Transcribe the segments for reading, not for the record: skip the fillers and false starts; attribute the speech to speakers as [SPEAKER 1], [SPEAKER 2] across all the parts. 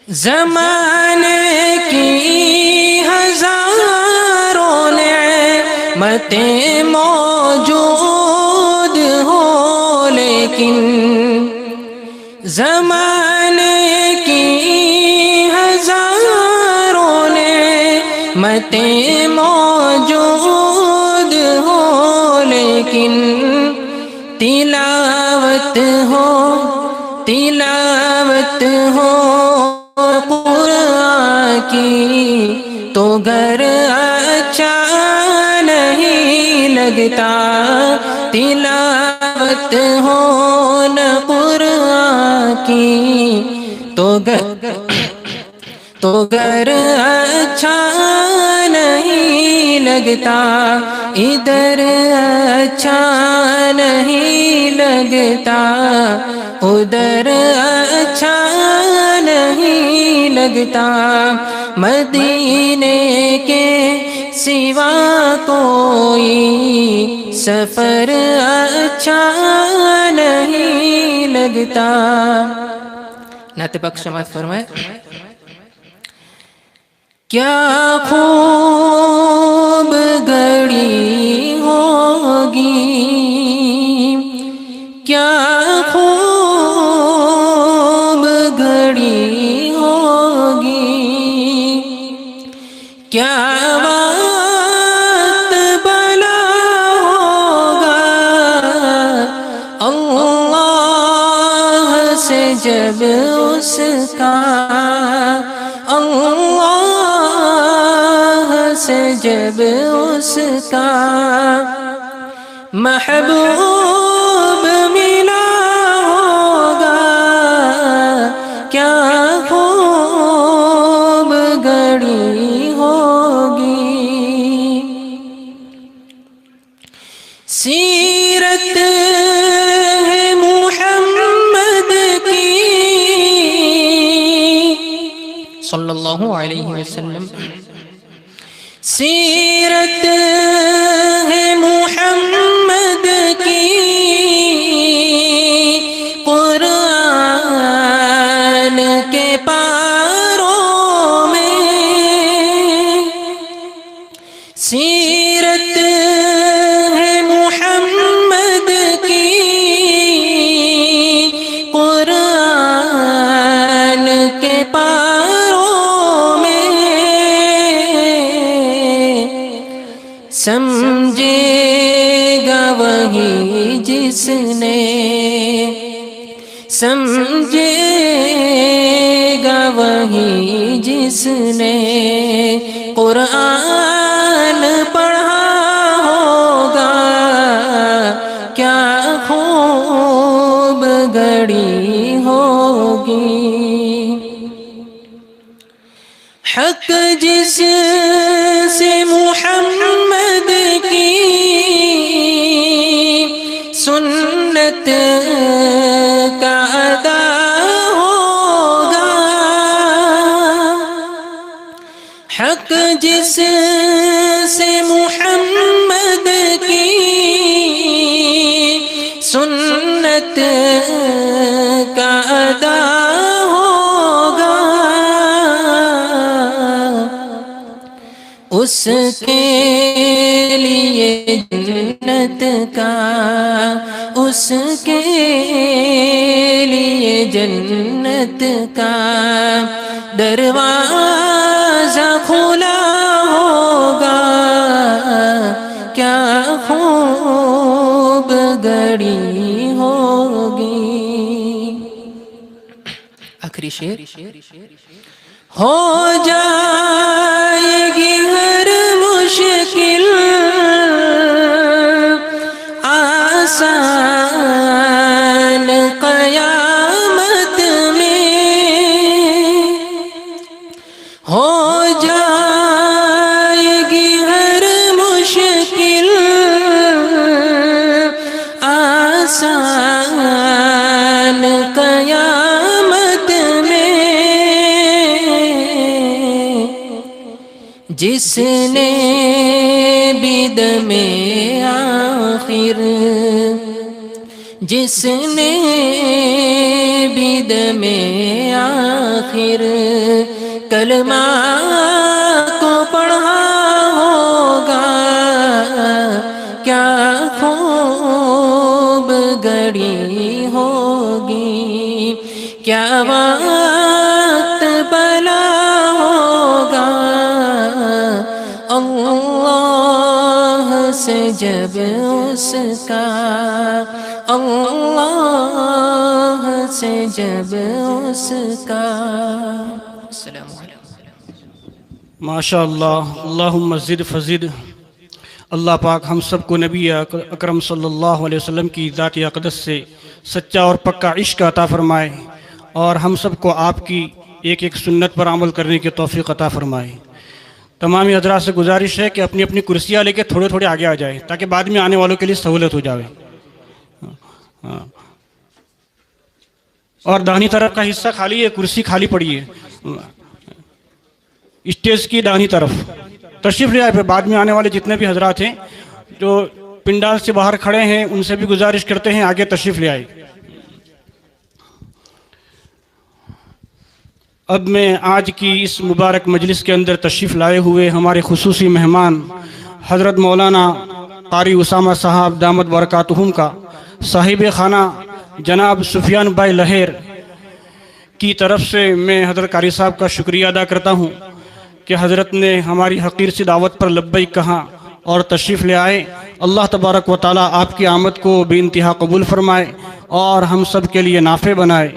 [SPEAKER 1] ज़माने की हज़ारों नेमतें मौजूद हो, लेकिन ज़माने की हज़ारों नेमतें मौजूद हो, लेकिन तिलावत हो कुरान की तो घर अच्छा नहीं लगता। तिलावत हो न कुरान की तो घर अच्छा नहीं लगता। इधर अच्छा नहीं लगता, उधर अच्छा नहीं लगता। मदीने के सिवा कोई सफर अच्छा नहीं लगता। नाते बख्श समाज फरमाए, क्या खूब घड़ी होगी, क्या खूब घड़ी होगी, क्या वक्त भला होगा अल्लाह से जब उसका, अल्लाह से जब उसका महबूब मिला होगा। क्या खूब घड़ी होगी। सीरत है मुहम्मद की सल्लल्लाहु अलैहि वसल्लम, सीरत है मुहम्मद की, कुरान के पारों में। सीरत है मुहम्मद की, कुरान के पारों में। समझेगा वही जिसने, समझेगा वही जिसने कुरान पढ़ा होगा। क्या खूब घड़ी होगी। हक जिस से मुहम्मद की सुन्नत का अदा होगा। हक जिस से मुहम्मद की सुन्नत का अदा होगा। उसके लिए जन्नत का, उसके लिए जन्नत का दरवाजा खुला होगा। क्या खूब घड़ी होगी। आखिरी शेर, हो जाएगी हर मुश्किल आसान क़यामत में। हो जाएगी हर मुश्किल आसान क़यामत में। जिसने बिद में आखिर, जिसने बिद में आखिर कलमा को पढ़ा होगा, क्या खूब गढ़ी होगी, क्या वक्त भला होगा। अल्लाह से जब उसका, अल्लाह से जब उसका। अस्सलामु अलैकुम।
[SPEAKER 2] माशा अल्लाह, अल्लाहुम्मा ज़िद फ़ज़िद। अल्लाह पाक हम सबको नबी अकरम सल्लल्लाहु अलैहि वसल्लम की ज़ात अक़दस से सच्चा और पक्का इश्क अता फ़रमाए और हम सबको आपकी एक एक सुन्नत पर अमल करने की तौफ़ीक़ अता फ़रमाए। तमाम हज़रात से गुजारिश है कि अपनी अपनी कुर्सियाँ लेके थोड़े थोड़े आगे आ जाए ताकि बाद में आने वालों के लिए सहूलत हो जाए। और दाहिनी तरफ का हिस्सा खाली है, कुर्सी खाली पड़ी है स्टेज की दाहिनी तरफ। तशरीफ़ ले आए। फिर बाद में आने वाले जितने भी हजरात हैं जो पिंडाल से बाहर खड़े हैं उनसे भी गुजारिश करते हैं आगे तशरीफ़ ले आए। अब मैं आज की इस मुबारक मजलिस के अंदर तशरीफ़ लाए हुए हमारे खुसूसी मेहमान हज़रत मौलाना कारी उसामा साहब दामद बरकातुहुम का साहिब खाना जनाब सुफियान भाई लहर की तरफ से मैं हज़रत कारी साहब का शुक्रिया अदा करता हूँ कि हज़रत ने हमारी हक़ीर सी दावत पर लब्बैक कहा और तशरीफ़ ले आए। अल्लाह तबारक व तआला आपकी आमद को बेइंतहा कबूल फ़रमाए और हम सब के लिए नाफ़े बनाए।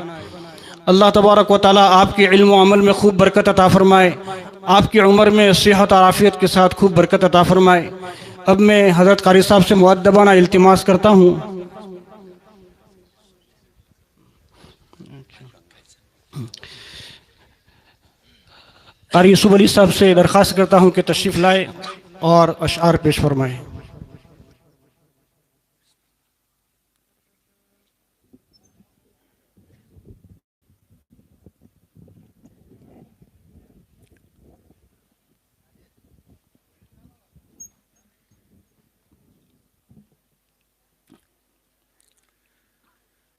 [SPEAKER 2] अल्लाह तबारक व तआला आपके इल्म व अमल में खूब बरकत अता फ़रमाए, आपकी उम्र में सेहत और आफ़ियत के साथ खूब बरकत अता फ़रमाए। अब मैं हज़रत कारी साहब से मुअद्दबाना इल्तिमास करता हूँ कारी यूसुफ अली साहब से दरख्वास्त करता हूँ कि तशरीफ़ लाए और अशआर पेश फरमाएँ।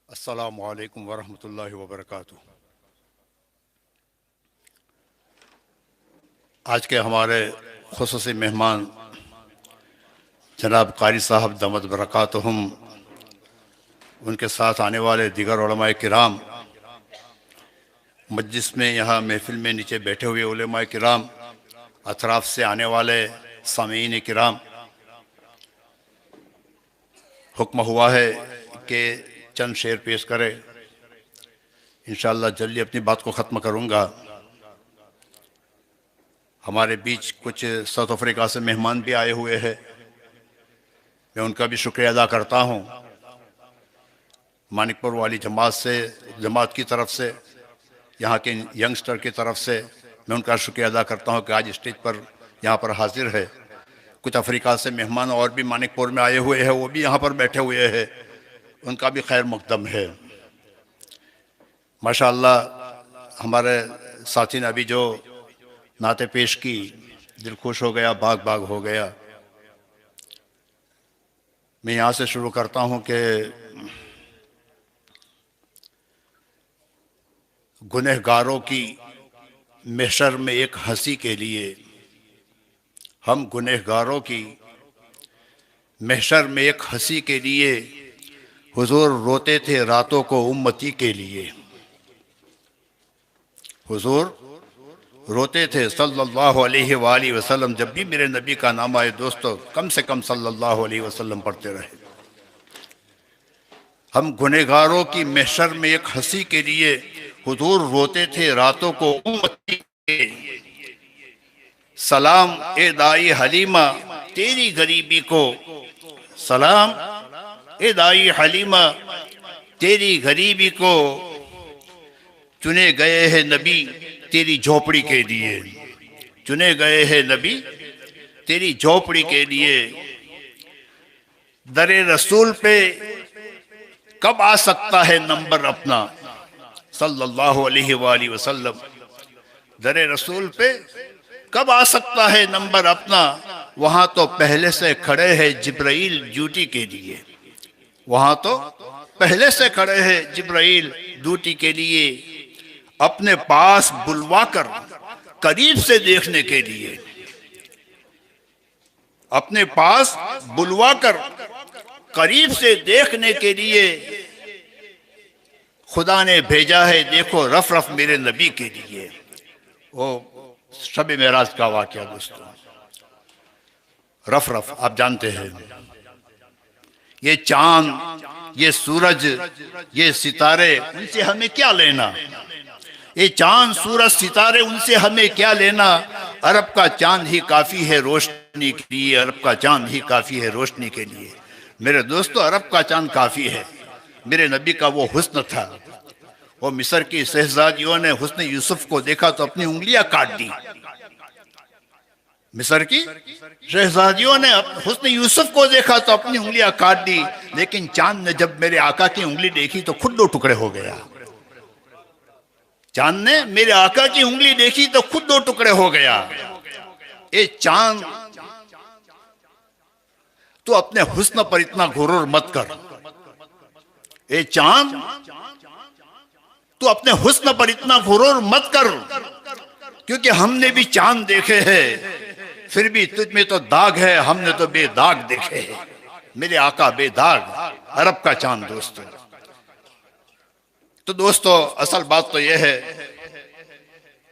[SPEAKER 3] अस्सलामु अलैकुम वरहमतुल्लाहि वबरकातुहू। आज के हमारे खुसूसी मेहमान जनाब कारी साहब दामद बरकातुहुम, उनके साथ आने वाले दीगर उलमाए किराम, मजलिस में यहाँ महफिल में नीचे बैठे हुए उलमाए किराम, अतराफ से आने वाले सामीन किराम, हुक्म हुआ है कि चंद शेर पेश करे। इंशाअल्लाह जल्दी अपनी बात को ख़त्म करूँगा। हमारे बीच कुछ साउथ अफ्रीका से मेहमान भी आए हुए हैं, मैं उनका भी शुक्रिया अदा करता हूँ। मानिकपुर वाली जमात की तरफ से, यहाँ के यंगस्टर की तरफ से मैं उनका शुक्रिया अदा करता हूँ कि आज स्टेज पर यहाँ पर हाजिर है। कुछ अफ्रीका से मेहमान और भी मानिकपुर में आए हुए हैं, वो भी यहाँ पर बैठे हुए हैं, उनका भी खैर मुक़द्दम है। माशाअल्लाह हमारे साथी ने अभी जो नाते पेश की, दिल खुश हो गया, बाग बाग हो गया। मैं यहाँ से शुरू करता हूँ कि गुनहगारों की महशर में एक हंसी के लिए, हम गुनहगारों की महशर में एक हंसी के लिए हुजूर रोते थे रातों को उम्मती के लिए। हुजूर रोते थे सल्लल्लाहु अलैहि वसल्लम, जब भी मेरे नबी का नाम आए दोस्तों कम से कम सल्लल्लाहु अलैहि वसल्लम पढ़ते रहे। हम गुनहगारों की महशर में एक हंसी के लिए हुजूर रोते थे रातों को उम्मती के। सलाम ए दाई हलीमा तेरी गरीबी को, सलाम ए दाई हलीमा तेरी गरीबी को, चुने गए हैं नबी तेरी झोपड़ी के लिए, चुने गए हैं नबी तेरी झोपड़ी के लिए। दरे रसूल पे कब आ सकता है नंबर अपना, सल्लल्लाहु अलैहि वसल्लम। दरे रसूल पे कब आ सकता है नंबर अपना, वहां तो पहले से खड़े हैं जिब्राइल ड्यूटी के लिए, वहां तो पहले से खड़े हैं जिब्राइल ड्यूटी के लिए, अपने पास बुलवाकर करीब से देखने के लिए, अपने पास बुलवाकर करीब से देखने के लिए खुदा ने भेजा है। देखो रफ रफ मेरे नबी के लिए। वो शब मेराज का वाकया दोस्तों, रफ रफ आप जानते हैं, ये चांद, ये सूरज, ये सितारे, उनसे हमें क्या लेना? ये चांद सूरज सितारे, उनसे हमें क्या लेना? अरब का चांद ही काफी है रोशनी के लिए, अरब का चांद ही काफी है रोशनी के लिए। मेरे दोस्तों, अरब का चांद काफी है। मेरे नबी का वो हुस्न था। वो मिस्र की शहजादियों ने हुस्न यूसुफ को देखा तो अपनी उंगलियां काट दी। मिस्र की शहजादियों ने हुस्न यूसुफ को देखा तो अपनी उंगलियां काट दी, लेकिन चांद ने जब मेरे आका की उंगली देखी तो खुद दो टुकड़े हो गया। चांद ने मेरे आका की उंगली देखी तो खुद दो टुकड़े हो गया। ए चांद, तू अपने हुस्न पर इतना गुरूर मत कर। ए चांद, तू अपने हुस्न पर इतना गुरूर मत कर, क्योंकि हमने भी चांद देखे हैं, फिर भी तुझ में तो दाग है, हमने तो बेदाग देखे हैं। मेरे आका बेदाग, अरब का चांद दोस्तों। तो दोस्तों, असल बात तो यह है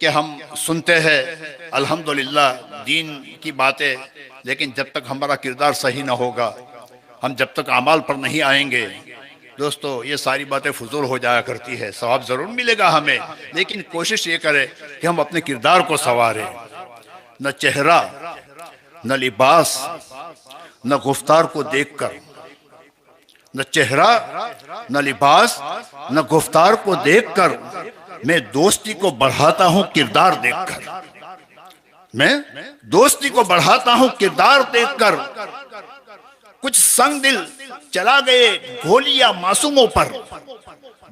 [SPEAKER 3] कि हम सुनते हैं अल्हम्दुलिल्लाह दीन की बातें, लेकिन जब तक हमारा किरदार सही ना होगा, हम जब तक अमाल पर नहीं आएंगे दोस्तों, ये सारी बातें फजूल हो जाया करती है। सवाब जरूर मिलेगा हमें, लेकिन कोशिश ये करें कि हम अपने किरदार को संवारें। न चेहरा, न लिबास, न गुफ्तार को देखकर, न चेहरा, न लिबास, न गुफ्तार को देखकर मैं दोस्ती को बढ़ाता हूं किरदार देखकर। मैं दोस्ती को बढ़ाता हूं किरदार देखकर। कुछ संग दिल चला गए गोलियां मासूमों पर,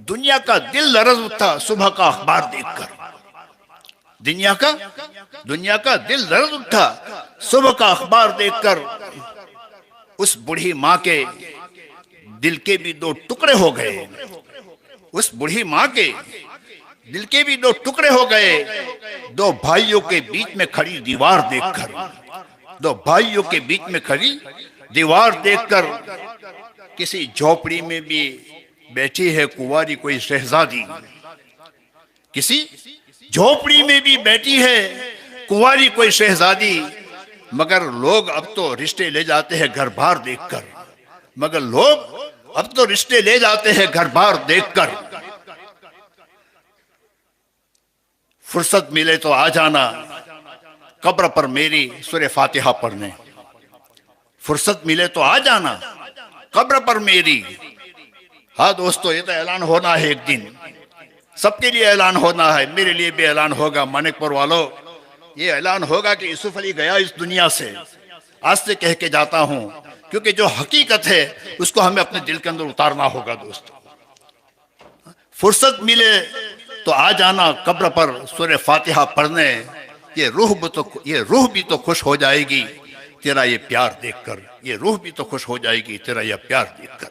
[SPEAKER 3] दुनिया का दिल लरज उठा सुबह का अखबार देखकर। दुनिया का दिल लरज उठा सुबह का अखबार देखकर। उस बूढ़ी माँ के दिल के भी दो टुकड़े हो गए। उस बूढ़ी माँ के दिल के भी दो टुकड़े हो गए, दो भाइयों के बीच में खड़ी दीवार देखकर। दो भाइयों के बीच में खड़ी दीवार देखकर। किसी झोपड़ी में भी बैठी है कुंवारी कोई शहजादी, किसी झोपड़ी में भी बैठी है कुंवारी कोई शहजादी, मगर लोग अब तो रिश्ते ले जाते हैं घर बार देखकर। मगर लोग अब तो रिश्ते ले जाते हैं घर बार देखकर। फुर्सत मिले तो आ जाना कब्र पर मेरी सूरह फातिहा पढ़ने। फुर्सत मिले तो आ जाना कब्र पर मेरी। हाँ दोस्तों, ये तो ऐलान होना है एक दिन, सबके लिए ऐलान होना है, मेरे लिए भी ऐलान होगा। मानिकपुर वालों, ये ऐलान होगा कि यूसुफ अली गया इस दुनिया से। आज से कह के जाता हूं, क्योंकि जो हकीकत है उसको हमें अपने दिल के अंदर उतारना होगा दोस्तों। फुर्सत मिले तो आ जाना कब्र पर सूरह फातिहा पढ़ने। ये रूह भी तो खुश हो जाएगी तेरा ये प्यार देखकर। ये रूह भी तो खुश हो जाएगी तेरा ये प्यार देखकर।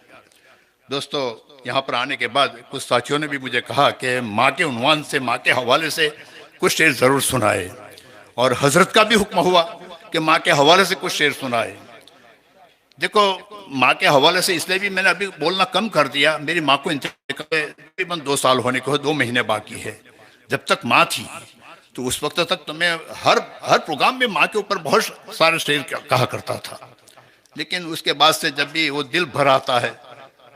[SPEAKER 3] दोस्तों, यहाँ पर आने के बाद कुछ साथियों ने भी मुझे कहा कि माँ के उन्वान से, माँ के हवाले से कुछ शेर जरूर सुनाए, और हजरत का भी हुक्म हुआ कि माँ के हवाले से कुछ शेर सुनाए। देखो, माँ के हवाले से इसलिए भी मैंने अभी बोलना कम कर दिया, मेरी माँ को तकरीबन 2 साल होने को 2 महीने बाकी है। जब तक माँ थी तो उस वक्त तक तो मैं हर प्रोग्राम में माँ के ऊपर बहुत सारे शेर कहा करता था, लेकिन उसके बाद से जब भी वो दिल भर आता है,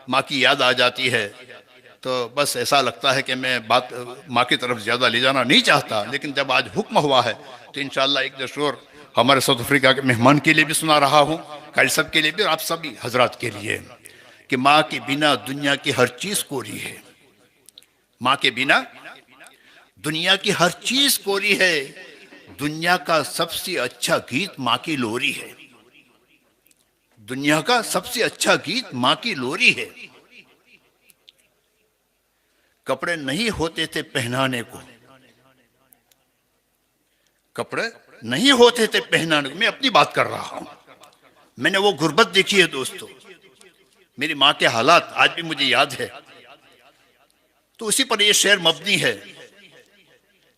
[SPEAKER 3] माँ की याद आ जाती है, तो बस ऐसा लगता है कि मैं बात माँ की तरफ ज़्यादा ले जाना नहीं चाहता। लेकिन जब आज हुक्म हुआ है तो इंशाअल्लाह एक दशूर हमारे साउथ अफ्रीका के मेहमान के लिए भी सुना रहा हूँ, कारी सब के लिए भी, और आप सभी हजरात के लिए, कि माँ के बिना दुनिया की हर चीज़ कोरी है। माँ के बिना दुनिया की हर चीज़ कोरी है। दुनिया का सबसे अच्छा गीत माँ की लोरी है। दुनिया का सबसे अच्छा गीत माँ की लोरी है। कपड़े नहीं होते थे पहनाने को, कपड़े नहीं होते थे पहनाने को। मैं अपनी बात कर रहा हूं, मैंने वो गुर्बत देखी है दोस्तों, मेरी माँ के हालात आज भी मुझे याद है। तो उसी पर यह शेर मबनी है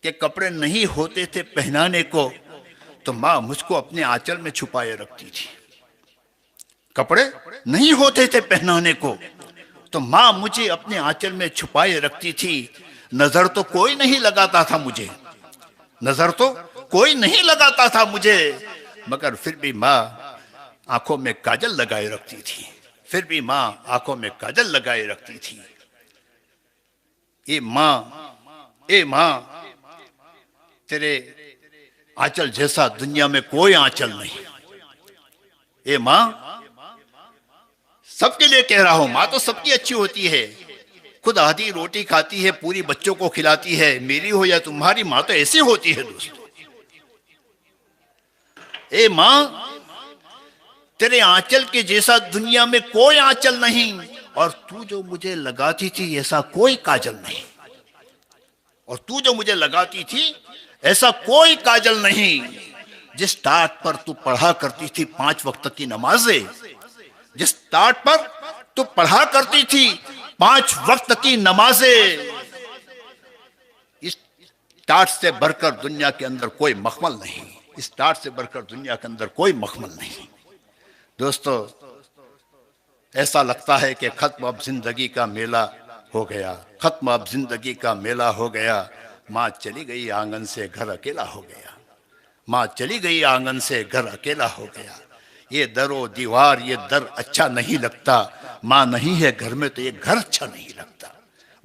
[SPEAKER 3] कि कपड़े नहीं होते थे पहनाने को तो माँ मुझको अपने आंचल में छुपाए रखती थी। कपड़े नहीं होते थे पहनाने को तो माँ मुझे अपने आंचल में छुपाए रखती थी। नजर तो कोई नहीं लगाता था मुझे, नजर तो कोई नहीं लगाता था मुझे, मगर फिर भी माँ आंखों में काजल लगाए रखती थी, फिर भी माँ आंखों में काजल लगाए रखती थी। ए माँ तेरे आंचल जैसा दुनिया में कोई आंचल नहीं। ए माँ, सबके लिए कह रहा हूं, माँ तो सबकी अच्छी होती है, खुद आधी रोटी खाती है, पूरी बच्चों को खिलाती है। मेरी हो या तुम्हारी माँ तो ऐसी होती है दोस्तों। ए माँ, तेरे आंचल के जैसा दुनिया में कोई आंचल नहीं, और तू जो मुझे लगाती थी ऐसा कोई काजल नहीं, और तू जो मुझे लगाती थी ऐसा कोई काजल नहीं। जिस टाट पर तू पढ़ा करती थी 5 वक्त की नमाजें, जिस टाट पर तू पढ़ा करती थी 5 वक्त की नमाजें, इस टाट से बढ़कर दुनिया के अंदर कोई मखमल नहीं, इस टाट से बढ़कर दुनिया के अंदर कोई मखमल नहीं। दोस्तों, ऐसा लगता है कि खत्म अब जिंदगी का मेला हो गया, खत्म अब जिंदगी का मेला हो गया। माँ चली गई आंगन से घर अकेला हो गया, माँ चली गई आंगन से घर अकेला हो गया। ये दरो दीवार ये दर अच्छा नहीं लगता, माँ नहीं है घर में तो ये घर अच्छा नहीं लगता।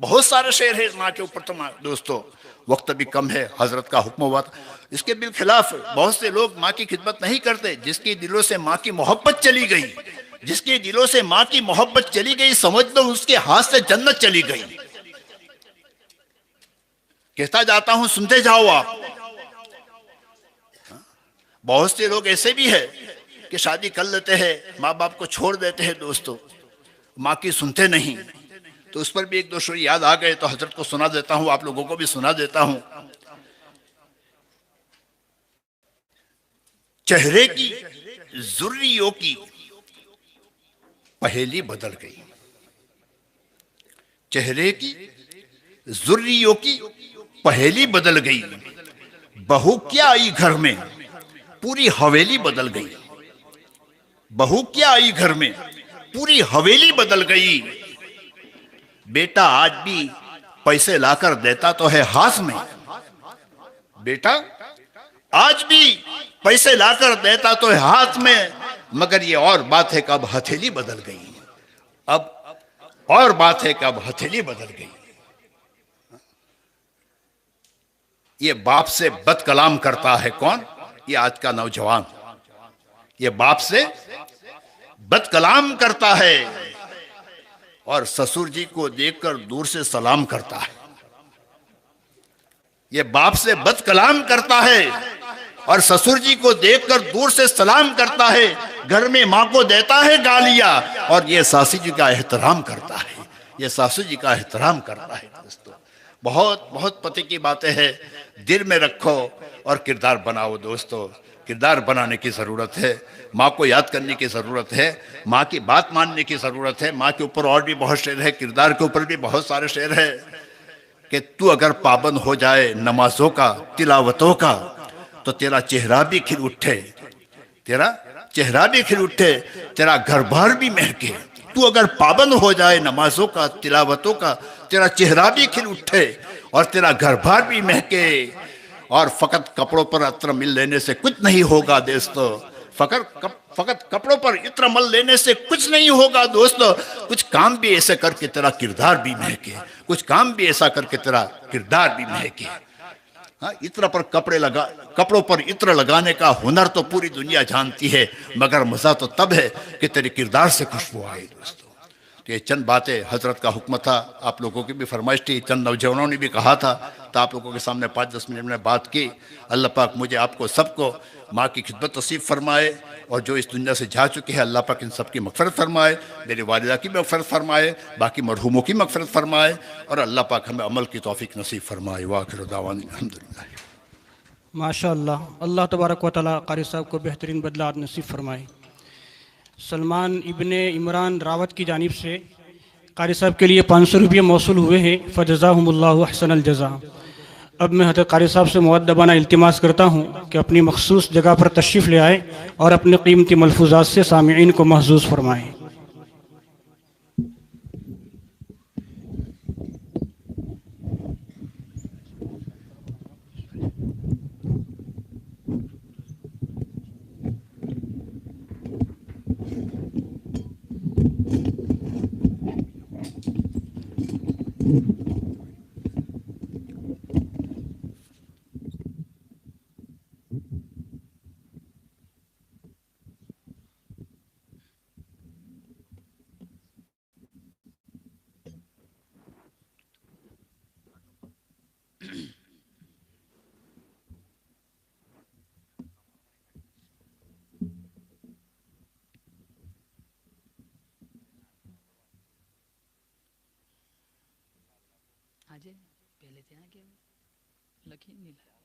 [SPEAKER 3] बहुत सारे शेर है माँ के ऊपर। तो दोस्तों वक्त भी कम है, हजरत का हुक्म हुआ था। इसके बिलखिलाफ बहुत से लोग माँ की खिदमत नहीं करते। जिसके दिलों से माँ की मोहब्बत चली गई, जिसके दिलों से माँ की मोहब्बत चली गई, समझ लो उसके हाथ से जन्नत चली गई। कहता जाता हूं, सुनते जाओ आप। बहुत से लोग ऐसे भी है कि शादी कर लेते हैं, माँ बाप को छोड़ देते हैं दोस्तों, माँ की सुनते नहीं। तो उस पर भी 1-2 शेर याद आ गए तो हजरत को सुना देता हूं, आप लोगों को भी सुना देता हूं। चेहरे की जुर्रियों की पहेली बदल गई, चेहरे की जुर्रियों की पहेली बदल गई। बहू क्या आई घर में पूरी हवेली बदल गई, बहू क्या आई घर में पूरी हवेली बदल गई। बेटा आज भी पैसे लाकर देता तो है हाथ में, बेटा आज भी पैसे लाकर देता तो है हाथ में, मगर ये और बात है कि अब हथेली बदल गई, अब और बात है कि अब हथेली बदल गई। ये बाप से बद कलाम करता है कौन? ये आज का नौजवान। ये बाप से बद कलाम करता है और ससुर जी को देखकर दूर से सलाम करता है। ये बाप से बद कलाम करता है और ससुर जी को देखकर दूर से सलाम करता है। घर में माँ को देता है गालियां और ये सासू जी का एहतराम करता है, ये सासू जी का एहतराम करता है। दोस्तों बहुत बहुत पते की बातें हैं, दिल में रखो और किरदार बनाओ। दोस्तों किरदार बनाने की ज़रूरत है, माँ को याद करने की ज़रूरत है, माँ की बात मानने की ज़रूरत है। माँ के ऊपर और भी बहुत शेर है, किरदार के ऊपर भी बहुत सारे शेर है कि तू अगर पाबंद हो जाए नमाजों का तिलावतों का तो तेरा चेहरा भी खिल उठे, तेरा चेहरा भी खिल उठे, तेरा घर बार भी महके। तू अगर पाबंद हो जाए नमाजों का तिलावतों का तेरा चेहरा भी खिल उठे और तेरा घर बार भी महके। और फकत कपड़ों पर अत्र मिल लेने से कुछ नहीं होगा दोस्तों, फकत कपड़ों पर इत्र मल लेने से कुछ नहीं होगा दोस्तों। कुछ काम भी ऐसे करके तेरा किरदार भी महके, कुछ काम भी ऐसा करके तेरा किरदार भी महके। हाँ, इत्र पर कपड़ों पर इत्र लगाने का हुनर तो पूरी दुनिया जानती है, मगर मजा तो तब है कि तेरे किरदार से खुशबू आए। दोस्तों तो ये चंद बातें हजरत का हुक्म था, आप लोगों की भी फरमाइश थी, चंद नौजवानों ने भी कहा था, तो आप लोगों के सामने 5-10 मिनट में बात की। अल्लाह पाक मुझे आपको सबको माँ की खिदमत नसीब फरमाए और जो इस दुनिया से जा चुके हैं अल्लाह पाक इन सब की मग़फ़िरत फरमाए, मेरी वालिदा की मग़फ़िरत फरमाए, बाकी मरहूमों की मग़फ़िरत फरमाए और अल्लाह पाक हमें अमल की तौफ़ीक नसीब फरमाए। वाखिर दावाना अल्हम्दुलिल्लाह।
[SPEAKER 2] माशाअल्लाह, अल्लाह तबारक व तआला कारी साहब को बेहतरीन बदला नसीब फरमाए। सलमान इब्ने इमरान रावत की जानिब से कारी साहब के लिए 500 रुपये मौसूल हुए हैं। फ़जज़ाहुमुल्लाहु अहसनल जज़ा। अब मैं हज़रत कारी साहब से मुअद्दबाना इल्तिमास करता हूँ कि अपनी मखसूस जगह पर तशरीफ़ ले आए और अपने कीमती मलफूज़ात से सामिईन को महज़ूज़ फरमाएँ।
[SPEAKER 4] આજે પહેલે ત્યાં કેમ લખી નહીં લાવ્યા?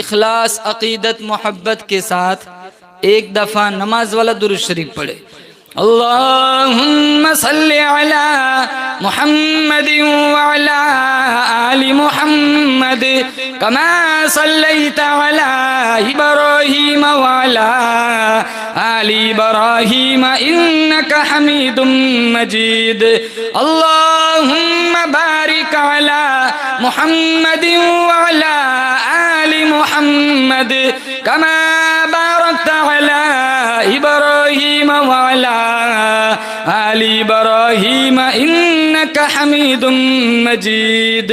[SPEAKER 4] इखलास अकीदत मोहब्बत के साथ एक दफ़ा नमाज वाला दुरूद शरीफ पढ़े.
[SPEAKER 1] अल्लाहुम्मा सल्लि अला मुहम्मद व अला आलि मुहम्मद कमा सल्लैता अला इब्राहीम व अला आलि इब्राहीम इन्नका हमीदुम मजीद। अल्लाहुम्मा बारिक अला मुहम्मद व अला आलि मुहम्मद कमा बारकता अला इब्राहीम व अला आलि इब्राहीम इन्नका हमीदुम मजीद।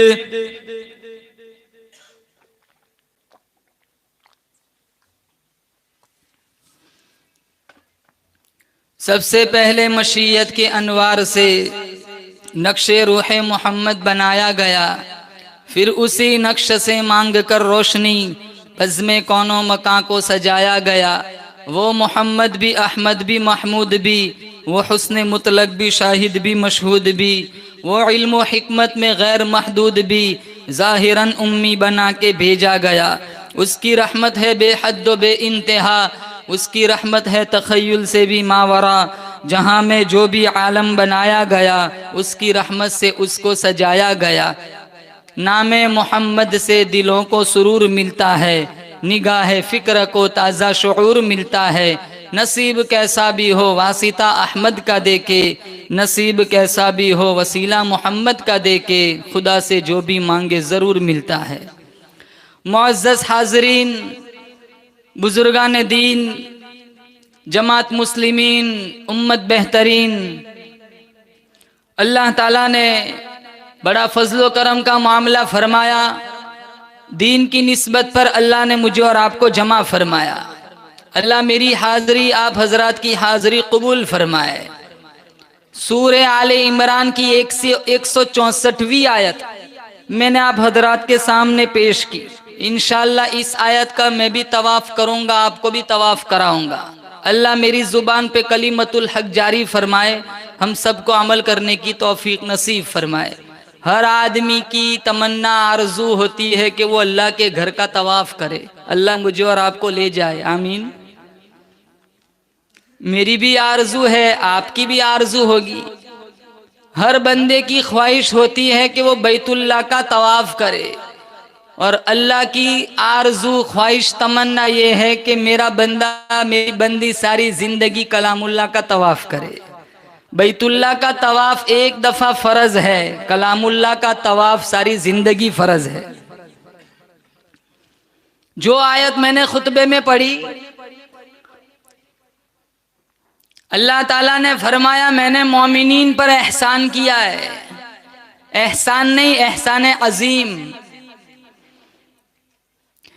[SPEAKER 1] सबसे पहले मशीयत के अनवार से नक्शे रूह मोहम्मद बनाया गया, फिर उसी नक्श से मांग कर रोशनी बज़्म कौनो मकां को सजाया गया। वो मोहम्मद भी, अहमद भी, महमूद भी, वो हुस्न मुतलक भी, शाहिद भी, मशहूद भी, वो इल्म व हिकमत में गैर महदूद भी, ज़ाहिरन उम्मी बना के भेजा गया। उसकी रहमत है बेहद व बे इंतहा, उसकी रहमत है तख़य्युल से भी मावरा। जहाँ में जो भी आलम बनाया गया उसकी रहमत से उसको सजाया गया। नामे मोहम्मद से दिलों को सुरूर मिलता है, निगाह फ़िक्र को ताज़ा शऊर मिलता है। नसीब कैसा भी हो वासिता अहमद का देके, नसीब कैसा भी हो वसीला मोहम्मद का देके, खुदा से जो भी मांगे ज़रूर मिलता है। मुअज़्ज़ज़ हाज़रीन, बुजुर्गान दीन, जमात मुस्लिमीन, उम्मत बेहतरीन, अल्लाह ताला ने बड़ा फजलो करम का मामला फरमाया। दीन की निस्बत पर अल्लाह ने मुझे और आपको जमा फरमाया। अल्लाह मेरी हाज़री, आप हजरात की हाज़री कबूल फरमाए। सूरे आले इमरान की 164वीं आयत मैंने आप हजरात के सामने पेश की। इंशाअल्लाह इस आयत का मैं भी तवाफ़ करूँगा, आपको भी तवाफ़ कराऊँगा। अल्लाह मेरी ज़ुबान पे कलीमतुल हक जारी फरमाए, हम सबको अमल करने की तौफीक नसीब फरमाए। हर आदमी की तमन्ना आरजू होती है कि वो अल्लाह के घर का तवाफ़ करे। अल्लाह मुझे और आपको ले जाए, आमीन। मेरी भी आरजू है, आपकी भी आरजू होगी। हर बंदे की ख्वाहिश होती है कि वो बैतुल्लाह का तवाफ़ करे, और अल्लाह की आरजू ख्वाहिश तमन्ना ये है कि मेरा बंदा, मेरी बंदी सारी ज़िंदगी कलामुल्लाह का तवाफ़ करे। बैतुल्लाह का तवाफ़ एक दफ़ा फ़र्ज़ है, कलामुल्लाह का तवाफ़ सारी ज़िंदगी फ़र्ज़ है। जो आयत मैंने खुतबे में पढ़ी, अल्लाह ताला ने फरमाया मैंने मोमिनीन पर एहसान किया है। एहसान नहीं, एहसान अजीम।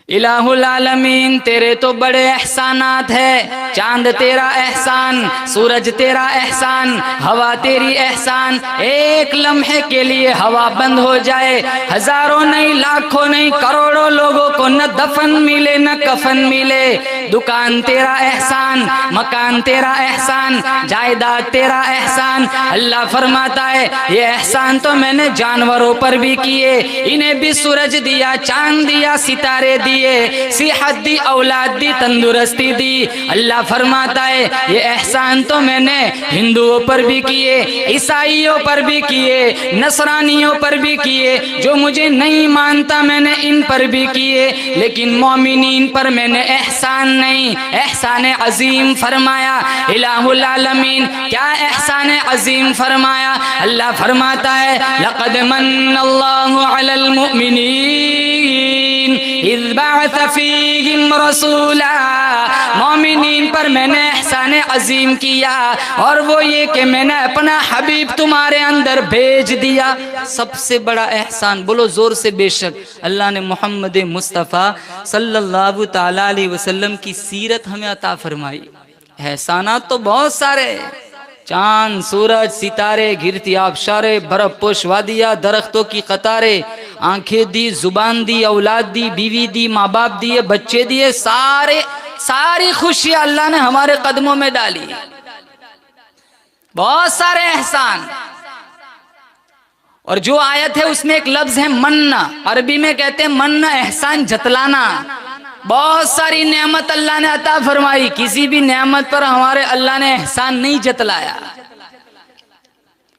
[SPEAKER 1] इलाहुल आलमीन तेरे तो बड़े एहसानात है। चांद तेरा एहसान, सूरज तेरा एहसान, हवा तेरी एहसान। एक लम्हे के लिए हवा बंद हो जाए, हजारों नहीं, लाखों नहीं, करोड़ों लोगों को न दफन मिले न कफन मिले। दुकान तेरा एहसान, मकान तेरा एहसान, जायदाद तेरा एहसान। अल्लाह फरमाता है ये एहसान तो मैंने जानवरों पर भी किए, इन्हें भी सूरज दिया, चांद दिया, सितारे दिए, सेहत दी, औलाद दी, तंदुरुस्ती दी। अल्लाह फरमाता है ये एहसान तो मैंने हिंदुओं पर भी किए, ईसाइयों पर भी किए, नसरानियों पर भी किए। जो मुझे नहीं मानता मैंने इन पर भी किए, लेकिन मोमिनीन पर मैंने एहसान नहीं, एहसान अजीम फरमाया। इलाहुल आलमीन क्या एहसान अजीम फरमाया। अल्लाह फरमाता है लक़द मन्नल्लाहु अलल मुमिनीन इज़ बअथ फ़ीहिम रसूला। मोमिनीन पर मैंने एहसान अजीम किया, और वो ये कि मैंने अपना हबीब तुम्हारे अंदर भेज दिया। सबसे बड़ा एहसान, बोलो जोर से बेशक। अल्लाह ने मोहम्मद मुस्तफ़ा सल्लल्लाहु ताला अलैहि वसल्लम की सीरत हमें अता फरमाई। एहसानात तो बहुत सारे, चांद, सूरज, सितारे, गिरती आबशारे, बर्फ पोश वादियाँ, दरख्तों की कतारे, आंखें दी, जुबान दी, औलाद दी, बीवी दी, माँ बाप दिए, बच्चे दिए, सारी खुशियाँ अल्लाह ने हमारे कदमों में डाली। बहुत सारे एहसान। और जो आयत है उसमें एक लफ्ज है मन्ना, अरबी में कहते हैं मन्ना, एहसान जतलाना। बहुत सारी नेमत अल्लाह ने अता फरमाई, किसी भी नेमत पर हमारे अल्लाह ने एहसान नहीं जतलाया।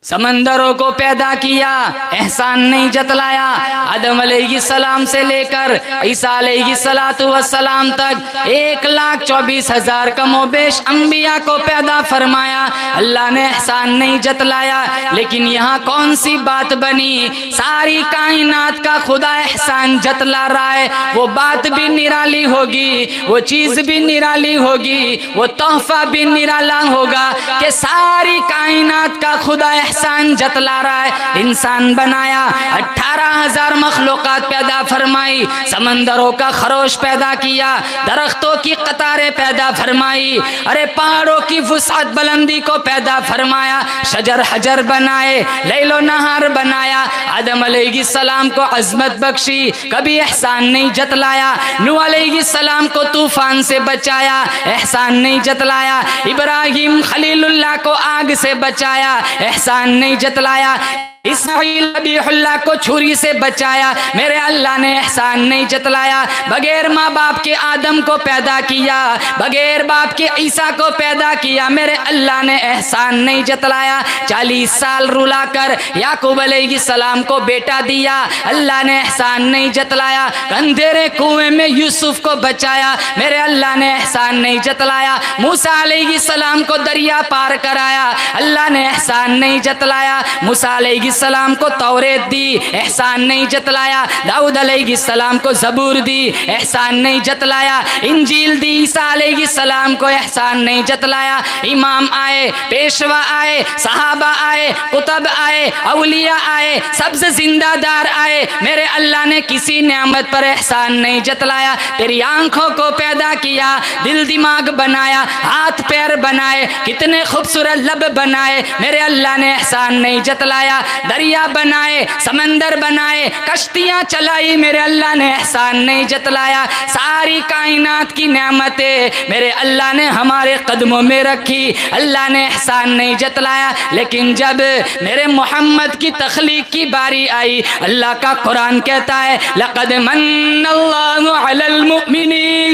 [SPEAKER 1] समंदरों को पैदा किया, एहसान नहीं जतलाया। आदम अलैहिस्सलाम से लेकर ईसा अलैहिस्सलाम तक 1,24,000 कमोबेश अंबिया को पैदा फरमाया, अल्लाह ने एहसान नहीं जतलाया। लेकिन यहाँ कौन सी बात बनी, सारी कायनात का खुदा एहसान जतला रहा है। वो बात भी निराली होगी, वो चीज भी निराली होगी, वो तोहफा भी निराला होगा कि सारी कायनात का खुदा एहसान जतला रहा है। इंसान बनाया, 18,000 मखलूकात पैदा फरमाई, समंदरों का खरोश पैदा किया, दरख्तों की कतारें पैदा फरमाई, अरे पहाड़ों की वुसअत बुलंदी को पैदा फरमाया, शजर हजर बनाए, लैलो नहार बनाया। आदम अलैहिस्सलाम को अजमत बख्शी, कभी एहसान नहीं जतलाया। नूह अलैहिस्सलाम को तूफान से बचाया, एहसान नहीं जतलाया। इब्राहिम खलीलुल्लाह को आग से बचाया, एहसान नहीं जतलाया। इस्माइल नबीहुल्लाह को छुरी से बचाया, मेरे अल्लाह ने एहसान नहीं जतलाया। बगैर माँ बाप के आदम को पैदा किया, बगैर बाप के ईसा को पैदा किया, मेरे अल्लाह ने एहसान नहीं जतलाया। 40 साल रुलाकर याकूब अलैहिस्सलाम को बेटा दिया, अल्लाह ने एहसान नहीं जतलाया। अंधेरे कुएं में यूसुफ को बचाया, मेरे अल्लाह ने एहसान नहीं जतलाया। मूसा अलैहिस्सलाम को दरिया पार कराया, अल्लाह ने एहसान नहीं जतलाया। मूसा अलैहिस्सलाम को तौरेत दी, एहसान नहीं जतलाया। दाऊद अलैहिस्सलाम को ज़बूर दी, एहसान नहीं जतलाया। इंजील दी ईसा अलैहिस्सलाम को, एहसान नहीं जतलाया। इमाम आए, पेशवा आए, सहाबा आए, कुतब आए, औलिया आए, सबसे जिंदादार आए, मेरे अल्लाह ने किसी नेमत पर एहसान नहीं जतलाया। तेरी आंखों को पैदा किया, दिल दिमाग बनाया, हाथ पैर बनाए, कितने खूबसूरत लब बनाए, मेरे अल्लाह ने एहसान नहीं जतलाया। दरिया बनाए, समंदर बनाए, कश्तियां चलाई, मेरे अल्लाह ने एहसान नहीं जतलाया। सारी कायनात की नेमतें मेरे अल्लाह ने हमारे कदमों में रखी, अल्लाह ने एहसान नहीं जतलाया। लेकिन जब मेरे मोहम्मद की तख्लीक की बारी आई, अल्लाह का कुरान कहता है, लक़द मन्नल्लाहु अलल मुमिनीन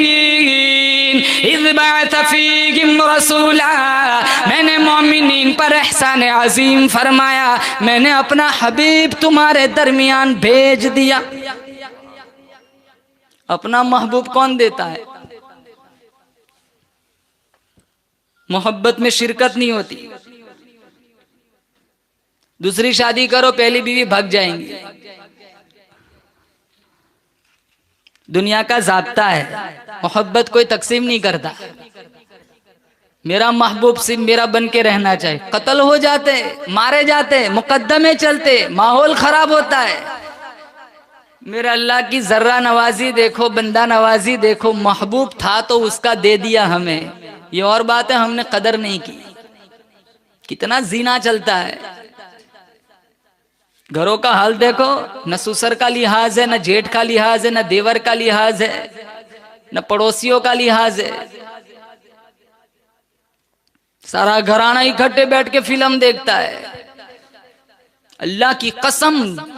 [SPEAKER 1] इज़ बअथ फ़ीहिम रसूला, मैंने मोमिनीन पर एहसान अजीम फरमाया, मैंने अपना हबीब तुम्हारे दरमियान भेज दिया। अपना महबूब कौन देता है? मोहब्बत में शिरकत नहीं होती। दूसरी शादी करो, पहली बीवी भाग जाएंगी। दुनिया का ज़ाब्ता है, मोहब्बत कोई तकसीम नहीं करता। मेरा महबूब सिर्फ मेरा बन के रहना चाहिए। कत्ल हो जाते, मारे जाते, मुकद्दमे चलते, माहौल खराब होता है। मेरा अल्लाह की जर्रा नवाजी देखो, बंदा नवाजी देखो। महबूब था तो उसका दे दिया हमें, ये और बात है हमने कदर नहीं की। कितना जीना चलता है। घरों का हाल देखो, न ससुर का लिहाज है, न जेठ का लिहाज है, न देवर का लिहाज है, न पड़ोसियों का लिहाज है। सारा घराना इकट्ठे बैठ के फिल्म देखता है। अल्लाह की कसम,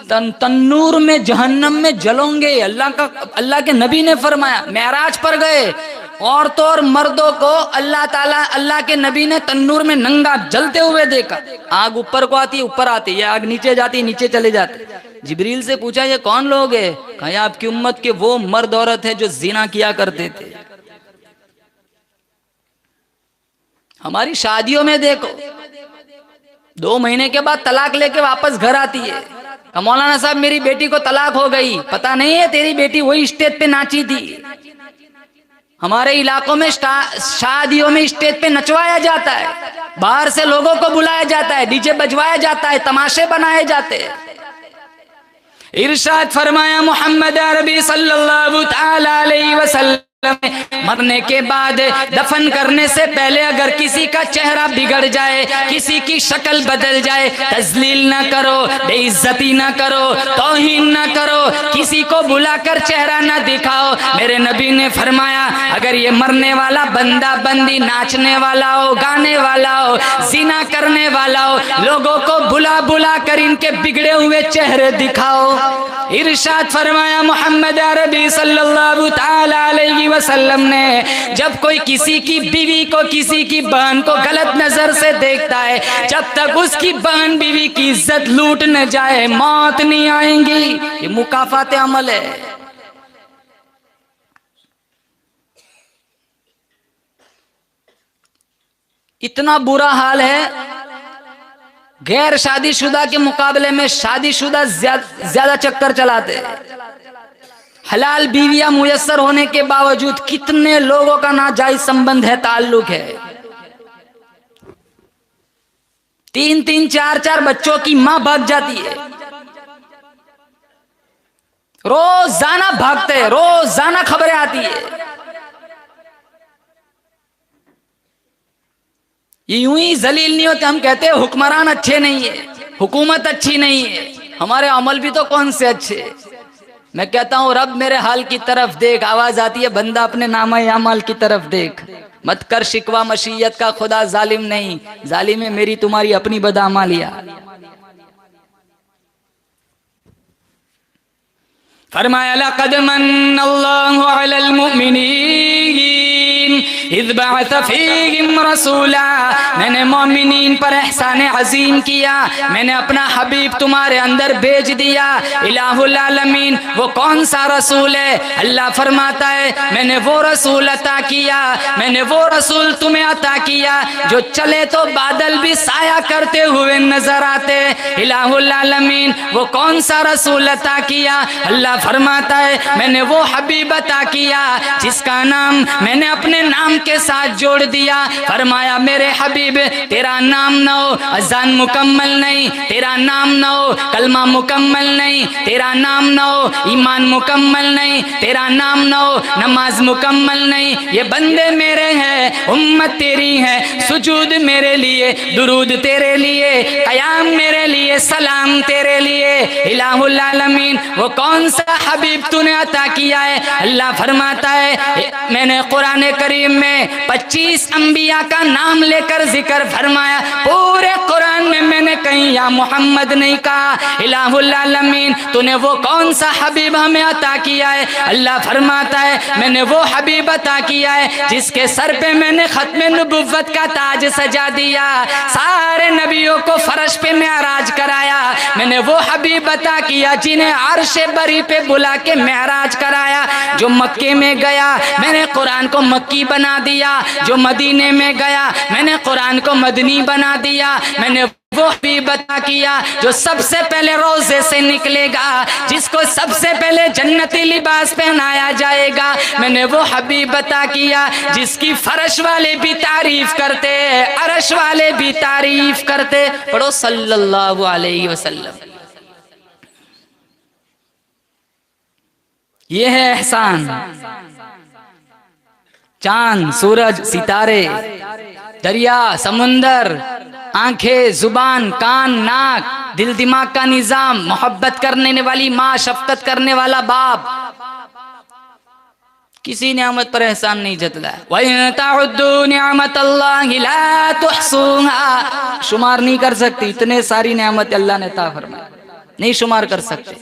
[SPEAKER 1] तन्नूर में जहन्नम में जलोगे। अल्लाह के नबी ने फरमाया, मेराज पर गए, औरतों और मर्दों को अल्लाह के नबी ने तन्नूर में नंगा जलते हुए देखा। आग ऊपर को आती है, ऊपर आती है, आग नीचे जाती है, नीचे चले जाते। जिब्रील से पूछा, ये कौन लोग है? कहा, आपकी उम्मत के वो मर्द औरत है जो जिना किया करते थे। हमारी शादियों में देखो, 2 महीने के बाद तलाक लेके वापस घर आती है। मौलाना साहब, मेरी बेटी को तलाक हो गई। पता नहीं है, तेरी बेटी वही स्टेज पे नाची थी। हमारे इलाकों में शादियों में स्टेज पे नचवाया जाता है, बाहर से लोगों को बुलाया जाता है, डीजे बजवाया जाता है, तमाशे बनाए जाते हैं। इरशाद फरमाया मोहम्मद अरबी सल्लल्लाहु तआला अलैहि वसल्लम, मरने के बाद दफन करने से पहले अगर किसी का चेहरा बिगड़ जाए, किसी की शक्ल बदल जाए, तजलील ना करो, बेइज्जती ना करो, तौहीन ना करो, किसी को बुलाकर चेहरा ना दिखाओ। मेरे नबी ने फरमाया, अगर ये मरने वाला बंदा बंदी नाचने वाला हो, गाने वाला हो, जिना करने वाला हो, लोगों को बुला बुला कर इनके बिगड़े हुए चेहरे दिखाओ। इरशाद फरमाया मोहम्मद अरबी सल्लल्लाहु ताला अलैहि वसल्लम ने, जब कोई किसी की बीवी को, किसी की बहन को गलत नजर से देखता है, जब तक उसकी बहन बीवी की इज्जत लूट न जाए मौत नहीं आएंगी। ये मुकाफात अमल है। इतना बुरा हाल है, गैर शादीशुदा के मुकाबले में शादीशुदा ज्यादा चक्कर चलाते हैं। हलाल बीवियां मुयस्सर होने के बावजूद कितने लोगों का नाजायज संबंध है, ताल्लुक है। 3-3, 4-4 बच्चों की मां भाग जाती है, रोजाना भागते हैं, रोजाना खबरें आती है। ये यूं ही जलील नहीं होते, हम कहते हैं हुक्मरान अच्छे नहीं है, हुकूमत अच्छी नहीं है, हमारे अमल भी तो कौन से अच्छे। मैं कहता हूं रब मेरे हाल की तरफ देख। आवाज आती है बंदा अपने नामा अमाल की तरफ देख, मत कर शिकवा मशीयत का, खुदा जालिम नहीं, जालिम है मेरी तुम्हारी अपनी बदअमालियां। फरमाया लक़द मन्नल्लाहु अलल मुमिनीन इज़ बअथ फ़ीहिम रसूला, मैंने मोमिनीन पर एहसान अजीम किया, मैंने अपना हबीब तुम्हारे अंदर भेज दिया। इलाहुल आलमीन, वो कौन सा रसूल है? अल्लाह फरमाता है मैंने वो रसूल अता किया, मैंने वो रसूल तुम्हें अता किया जो चले तो बादल भी साया करते हुए नजर आते। इलाहुल आलमीन, वो कौन सा रसूल अता किया? अल्लाह फरमाता है मैंने वो हबीब अता किया जिसका नाम मैंने अपने नाम के साथ जोड़ दिया। फरमाया मेरे हबीब तेरा नाम न हो अज़ान मुकम्मल नहीं, तेरा नाम न हो कलमा मुकम्मल नहीं, तेरा नाम न हो ईमान मुकम्मल नहीं, तेरा नाम न हो नमाज मुकम्मल नहीं। ये बंदे मेरे हैं, उम्मत तेरी है, सुजूद मेरे लिए, दुरूद तेरे लिए, कयाम मेरे लिए, सलाम तेरे लिए। इलाहुल आलमीन, वो कौन सा हबीब तूने अता किया है? अल्लाह फरमाता है मैंने कुरान करीम में 25 अंबिया का नाम लेकर जिक्र फरमाया, पूरे कुरान में मैंने कहीं या मोहम्मद नहीं कहा। इलाहुल आलमीन, तूने वो कौन सा हबीब हमें अता किया है? अल्लाह फरमाता है मैंने वो हबीब अता किया है जिसके सर पे मैंने खत्म नबुव्वत का ताज सजा दिया, सारे नबियों को फर्श पे मेराज कराया। मैंने वो हबीब अता किया जिन्हें अर्श बरी पे बुला के मेराज कराया। जो मक्के में गया मैंने कुरान को मक्की बना दिया, जो मदीने में गया मैंने कुरान को मदनी बना दिया। मैंने वो भी बता किया जो सबसे पहले रोजे से निकलेगा, जिसको सबसे पहले जन्नती लिबास पहनाया जाएगा। मैंने वो हबीब बता किया जिसकी फर्श वाले भी तारीफ करते, अर्श वाले भी तारीफ करते। पढ़ो सल्लल्लाहु अलैहि वसल्लम। ये है एहसान। चांद, सूरज, सितारे, दरिया, समुंदर, आंखें, जुबान, कान, नाक, दिल दिमाग का निजाम, मोहब्बत करने वाली माँ, शफकत करने वाला बाप, किसी नेमत पर एहसान नहीं जतला। वइन तउद्दू निअमतल्लाहि ला तुहसूहा, शुमार नहीं कर सकती, इतने सारी नेमत अल्लाह ने अता फरमाई, नहीं शुमार कर सकते।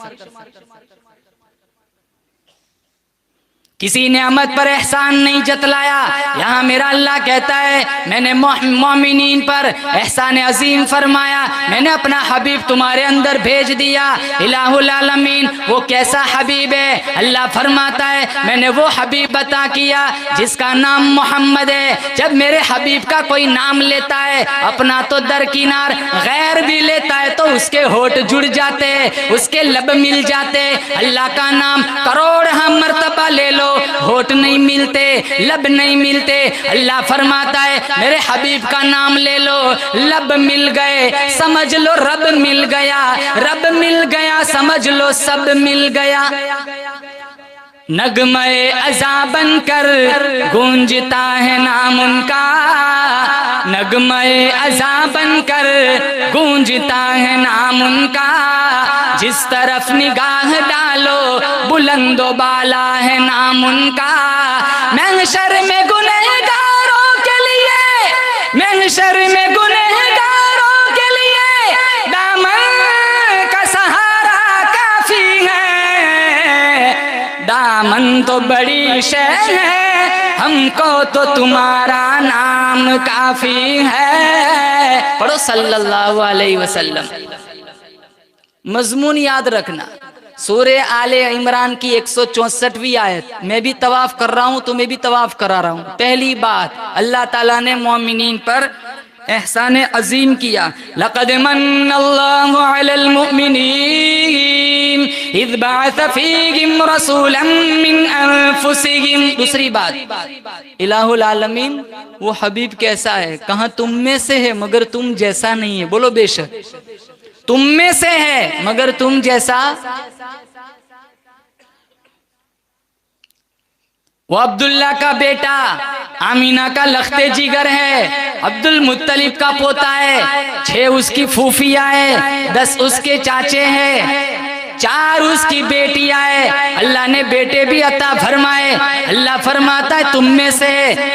[SPEAKER 1] किसी नेमत पर एहसान नहीं जतलाया। यहाँ मेरा अल्लाह कहता है मैंने मोमिनीन पर एहसान अजीम फरमाया, मैंने अपना हबीब तुम्हारे अंदर भेज दिया। इलाहुल आलमीन, वो कैसा हबीब है? अल्लाह फरमाता है मैंने वो हबीब अता किया जिसका नाम मोहम्मद है। जब मेरे हबीब का कोई नाम लेता है, अपना तो दरकिनार गैर भी लेता है तो उसके होठ जुड़ जाते, उसके लब मिल जाते। अल्लाह का नाम करोड़ हम मर्तबा ले लो, होठ नहीं मिलते, लब नहीं मिलते। अल्लाह फरमाता है मेरे हबीब का नाम ले लो, लब मिल गए, समझ लो रब मिल गया, रब मिल गया, समझ लो सब मिल गया। नगमे अज़ा बनकर गूंजता है नाम उनका, नगमे अज़ा बनकर गूंजता है नाम उनका। जिस तरफ निगाह डालो बुलंदो बाला है नाम उनका। महशर में गुनहगारों के लिए, महशर में गुनहगारों के लिए दामन का सहारा काफी है। दामन तो बड़ी शय है, हमको तो तुम्हारा नाम काफी है। पढ़ो सल्लल्लाहु अलैहि वसल्लम। मजमून याद रखना, सूरे आले इमरान की 164वीं आयत। मैं भी तवाफ कर रहा हूं, तुम्हें भी तवाफ करा रहा हूं। पहली बात, अल्लाह ताला ने मोमिनीन पर एहसान अजीम किया। लक़द मन्नल्लाहु अलल मुमिनीन इज़ बअस फ़ीहिम रसूलन मिन अनफुसिहिम। दूसरी बात, इलाहुल आलमीन वो हबीब कैसा है? कहा तुम में से है मगर तुम जैसा नहीं है। बोलो बेशक, तुम में से है मगर तुम जैसा। वो अब्दुल्ला का बेटा, आमीना का लख्ते जिगर है, अब्दुल मुत्तलिब का पोता है, 6 उसकी फूफिया है, 10 उसके चाचे हैं, 4 उसकी बेटियां है। अल्लाह ने बेटे भी अता फरमाए। अल्लाह फरमाता है तुम में से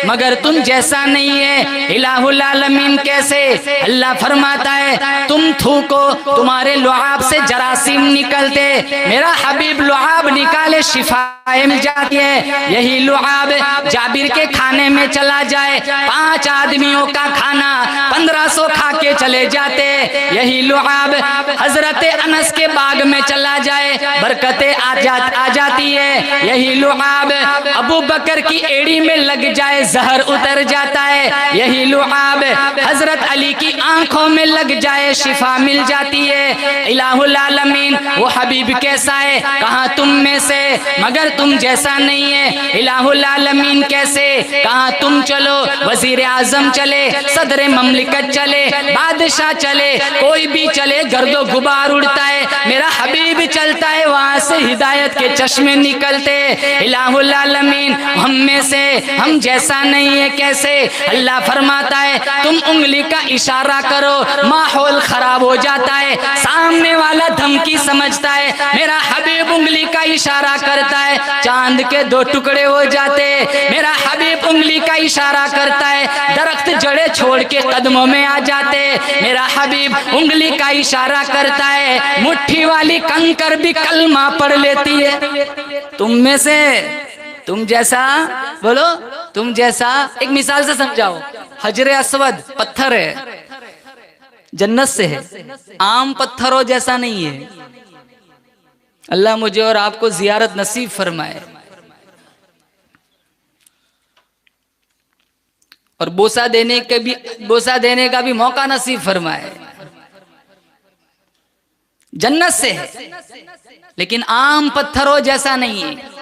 [SPEAKER 1] मगर तुम जैसा नहीं है। इलाहुल आलमीन कैसे? अल्लाह फरमाता है तुम थूको, तुम्हारे लुआब से जरासीम निकलते, मेरा हबीब लुआब निकाले शिफाएं मिल जाती है। यही लुआब जाबिर के खाने में चला जाए, 5 आदमियों का खाना 1500 खा के चले जाते। यही लुआब हजरत अनस के बाग में चला जाए, बरकतें आ जाती है। यही लुआब अबू बकर की एड़ी में लग जाए, जहर उतर जाता है। यही लुआब हजरत अली की आंखों में लग जाए, शिफा मिल जाती है। इलाहुल आलमीन वो हबीब कैसा है? कहा तुम में से मगर तुम जैसा नहीं है। इलाहुल आलमीन कैसे? कहा तुम चलो, वजीर आजम चले, सदर ममलिकत चले, बादशाह चले, कोई भी चले, गर्दो गुबार उड़ता है, मेरा हबीब चलता है, वहां से हिदायत के चश्मे निकलते। इलाहुल आलमीन हम में से हम जैसा नहीं है। कैसे? अल्लाह फरमाता है तुम उंगली का इशारा करो, माहौल खराब हो जाता है, सामने वाला धमकी समझता है, मेरा हबीब उंगली का इशारा करता है, चांद के 2 टुकड़े हो जाते। मेरा हबीब उंगली का इशारा करता है, दरख्त जड़े छोड़ के कदमों में आ जाते। मेरा हबीब उंगली का इशारा करता है, मुट्ठी वाली कंकर भी कलमा पढ़ लेती है। तुम में से तुम जैसा, बोलो तुम जैसा। एक मिसाल से समझाओ, हजरे अस्वद पत्थर है, जन्नत से है, आम पत्थरों जैसा नहीं है। अल्लाह मुझे और आपको जियारत नसीब फरमाए और बोसा देने का भी मौका नसीब फरमाए। जन्नत से है लेकिन आम पत्थरों जैसा नहीं है।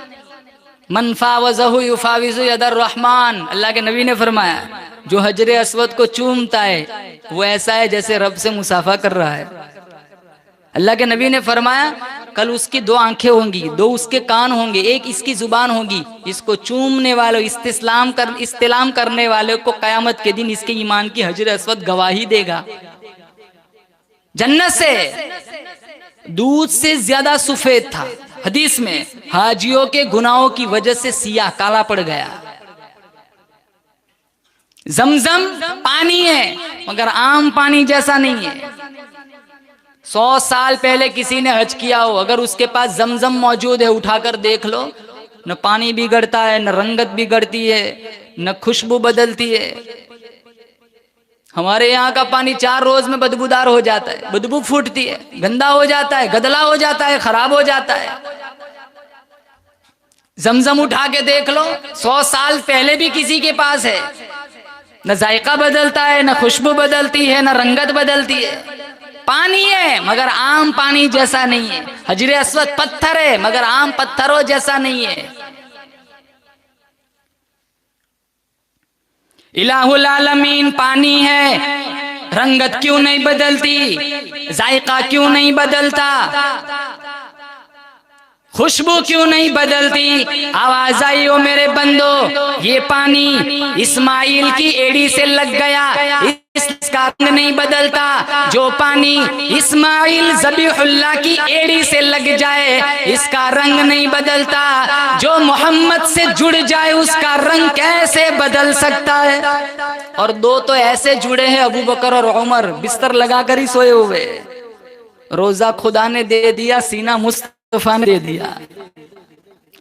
[SPEAKER 1] मनफावज़हु युफाविज़ु यदर रहमान, अल्लाह के नबी ने फरमाया जो हजरे अस्वद को चूमता है वो ऐसा है जैसे रब से मुसाफा कर रहा है। अल्लाह के नबी ने फरमाया कल उसकी 2 आंखें होंगी, 2 उसके कान होंगे, 1 इसकी जुबान होगी। इसको चूमने वालों, इस्तिलाम करने वाले को कयामत के दिन इसके ईमान की हजरे अस्वद गवाही देगा। जन्नत से दूध से ज्यादा सफेद था। हदीस में हाजियों के गुनाहों की वजह से सियाह काला पड़ गया। जमजम पानी है मगर आम पानी जैसा नहीं है। 100 साल पहले किसी ने हज किया हो, अगर उसके पास जमजम मौजूद है उठाकर देख लो, न पानी बिगड़ता है, न रंगत बिगड़ती है, न खुशबू बदलती है। हमारे यहाँ का पानी 4 रोज में बदबूदार हो जाता है, बदबू फूटती है, गंदा हो जाता है, गदला हो जाता है, खराब हो जाता है। जमजम उठा के देख लो, 100 साल पहले भी किसी के पास है, न जायका बदलता है, न खुशबू बदलती है, न रंगत बदलती है। पानी है मगर आम पानी जैसा नहीं है। हजरे अस्वद पत्थर है मगर आम पत्थरों जैसा नहीं है। इलाहुल आलमीन पानी है, रंगत क्यों नहीं बदलती, जायका क्यों नहीं बदलता, खुशबू क्यों नहीं बदलती। आवाज आई हो मेरे बंदो, ये पानी इस्माइल की एड़ी से लग गया, इसका रंग नहीं बदलता। जो पानी इस्माइल ज़बीहुल्लाह की एड़ी से लग जाए इसका रंग नहीं बदलता। जो मोहम्मद से जुड़ जाए उसका रंग कैसे बदल सकता है। और 2 तो ऐसे जुड़े हैं, अबू बकर और उमर, बिस्तर लगाकर ही सोए हुए। रोजा खुदा ने दे दिया, सीना मुस्तफा ने दे दिया।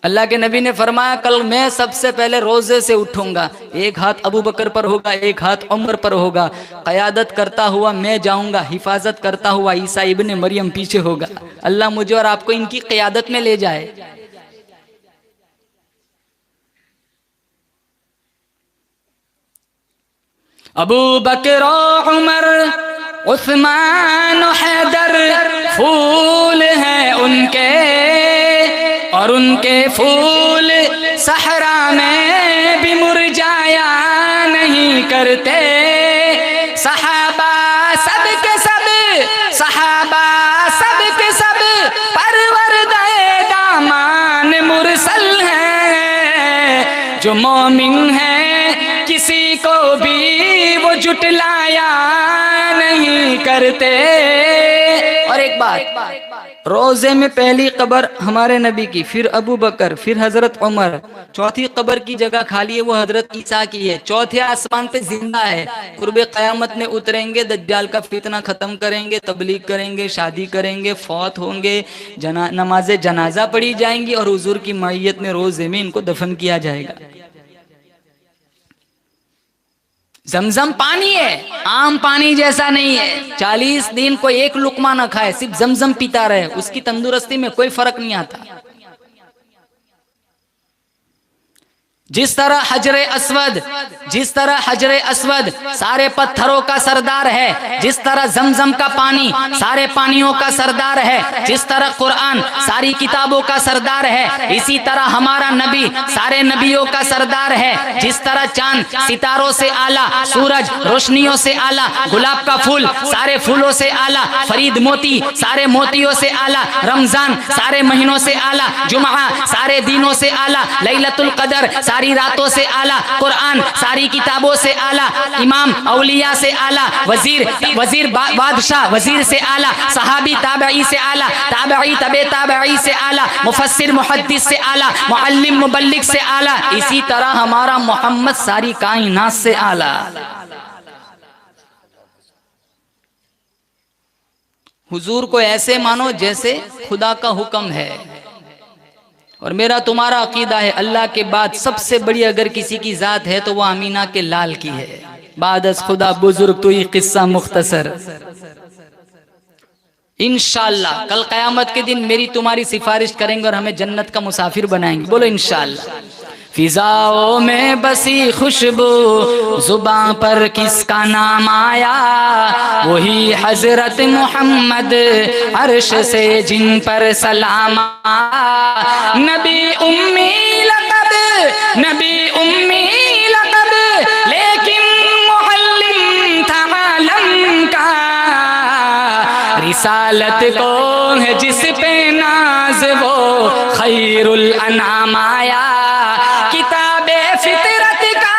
[SPEAKER 1] अल्लाह के नबी ने फरमाया कल मैं सबसे पहले रोजे से उठूंगा, एक हाथ अबू बकर पर होगा, एक हाथ उमर पर होगा, क़यादत करता हुआ मैं जाऊंगा, हिफाजत करता हुआ ईसा इब्ने मरियम पीछे होगा। अल्लाह मुझे और आपको इनकी क़यादत में ले जाए। अबू बकर उमर उस्मान हैदर फूल हैं उनके, और उनके फूल सहरा में भी मुरझाया नहीं करते। सहाबा सब के सब, सहाबा सब के सब परवरदे दामान मुरसल हैं। जो मोमिन है किसी को भी वो जुटलाया नहीं करते। और एक बात, रोजे में पहली कब्र हमारे नबी की, फिर अबू बकर, फिर हजरत उमर, चौथी कब्र की जगह खाली है वो हजरत ईसा की है, चौथे आसमान पे जिंदा है। कुर्बे क़यामत में उतरेंगे, दज्जाल का फितना खत्म करेंगे, तबलीग करेंगे, शादी करेंगे, फौत होंगे, नमाज जनाजा पढ़ी जाएंगी और हुजूर की मैयत में रोजे में इनको दफन किया जाएगा। जमजम पानी है, आम पानी जैसा नहीं है। 40 दिन कोई एक लुकमा ना खाए, सिर्फ जमजम पीता रहे, उसकी तंदुरुस्ती में कोई फर्क नहीं आता। जिस तरह हजरे अस्वद, जिस तरह हजरे अस्वद सारे पत्थरों का सरदार है, जिस तरह जमजम का पानी सारे पानियों का सरदार है, जिस तरह कुरान सारी किताबों का सरदार है, इसी तरह हमारा नबी सारे नबियों का सरदार है। जिस तरह चांद सितारों से आला, सूरज रोशनियों से आला, गुलाब का फूल सारे फूलों से आला, फरीद मोती सारे मोतियों से आला, रमजान सारे महीनों से आला, जुमा सारे दिनों से आला, लैलतुल कदर सारी रातों से आला, कुरान सारी किताबों से आला, इमाम औलिया से आला, वजीर बादशाह वजीर से आला, सहाबी ताबई से आला, ताबई तबे ताबई से आला, मुफस्सिर मुहद्दिस से आला, मुअल्लिम मुबल्लिग से आला। इसी तरह हमारा मोहम्मद सारी कायनात से आला। हुजूर को ऐसे मानो जैसे खुदा का हुक्म है। और मेरा तुम्हारा अकीदा है अल्लाह के बाद सबसे बड़ी अगर किसी की जात है तो वो अमीना के लाल की है। बादस खुदा बुजुर्ग तो ये किस्सा मुख्तसर। इंशाअल्लाह कल क़यामत के दिन मेरी तुम्हारी सिफारिश करेंगे और हमें जन्नत का मुसाफिर बनाएंगे। बोलो इंशाअल्लाह। फिजाओं में बसी खुशबू जुबां पर किसका नाम आया, वही हजरत मोहम्मद अर्श से जिन पर सलाम आया। नबी उम्मी लक़ब, नबी उम्मी लक़ब, लेकिन मुअल्लिम था आलम का। रिसालत को है जिस पे नाज वो खैरुल अनाम आया। किताबे फितरत का,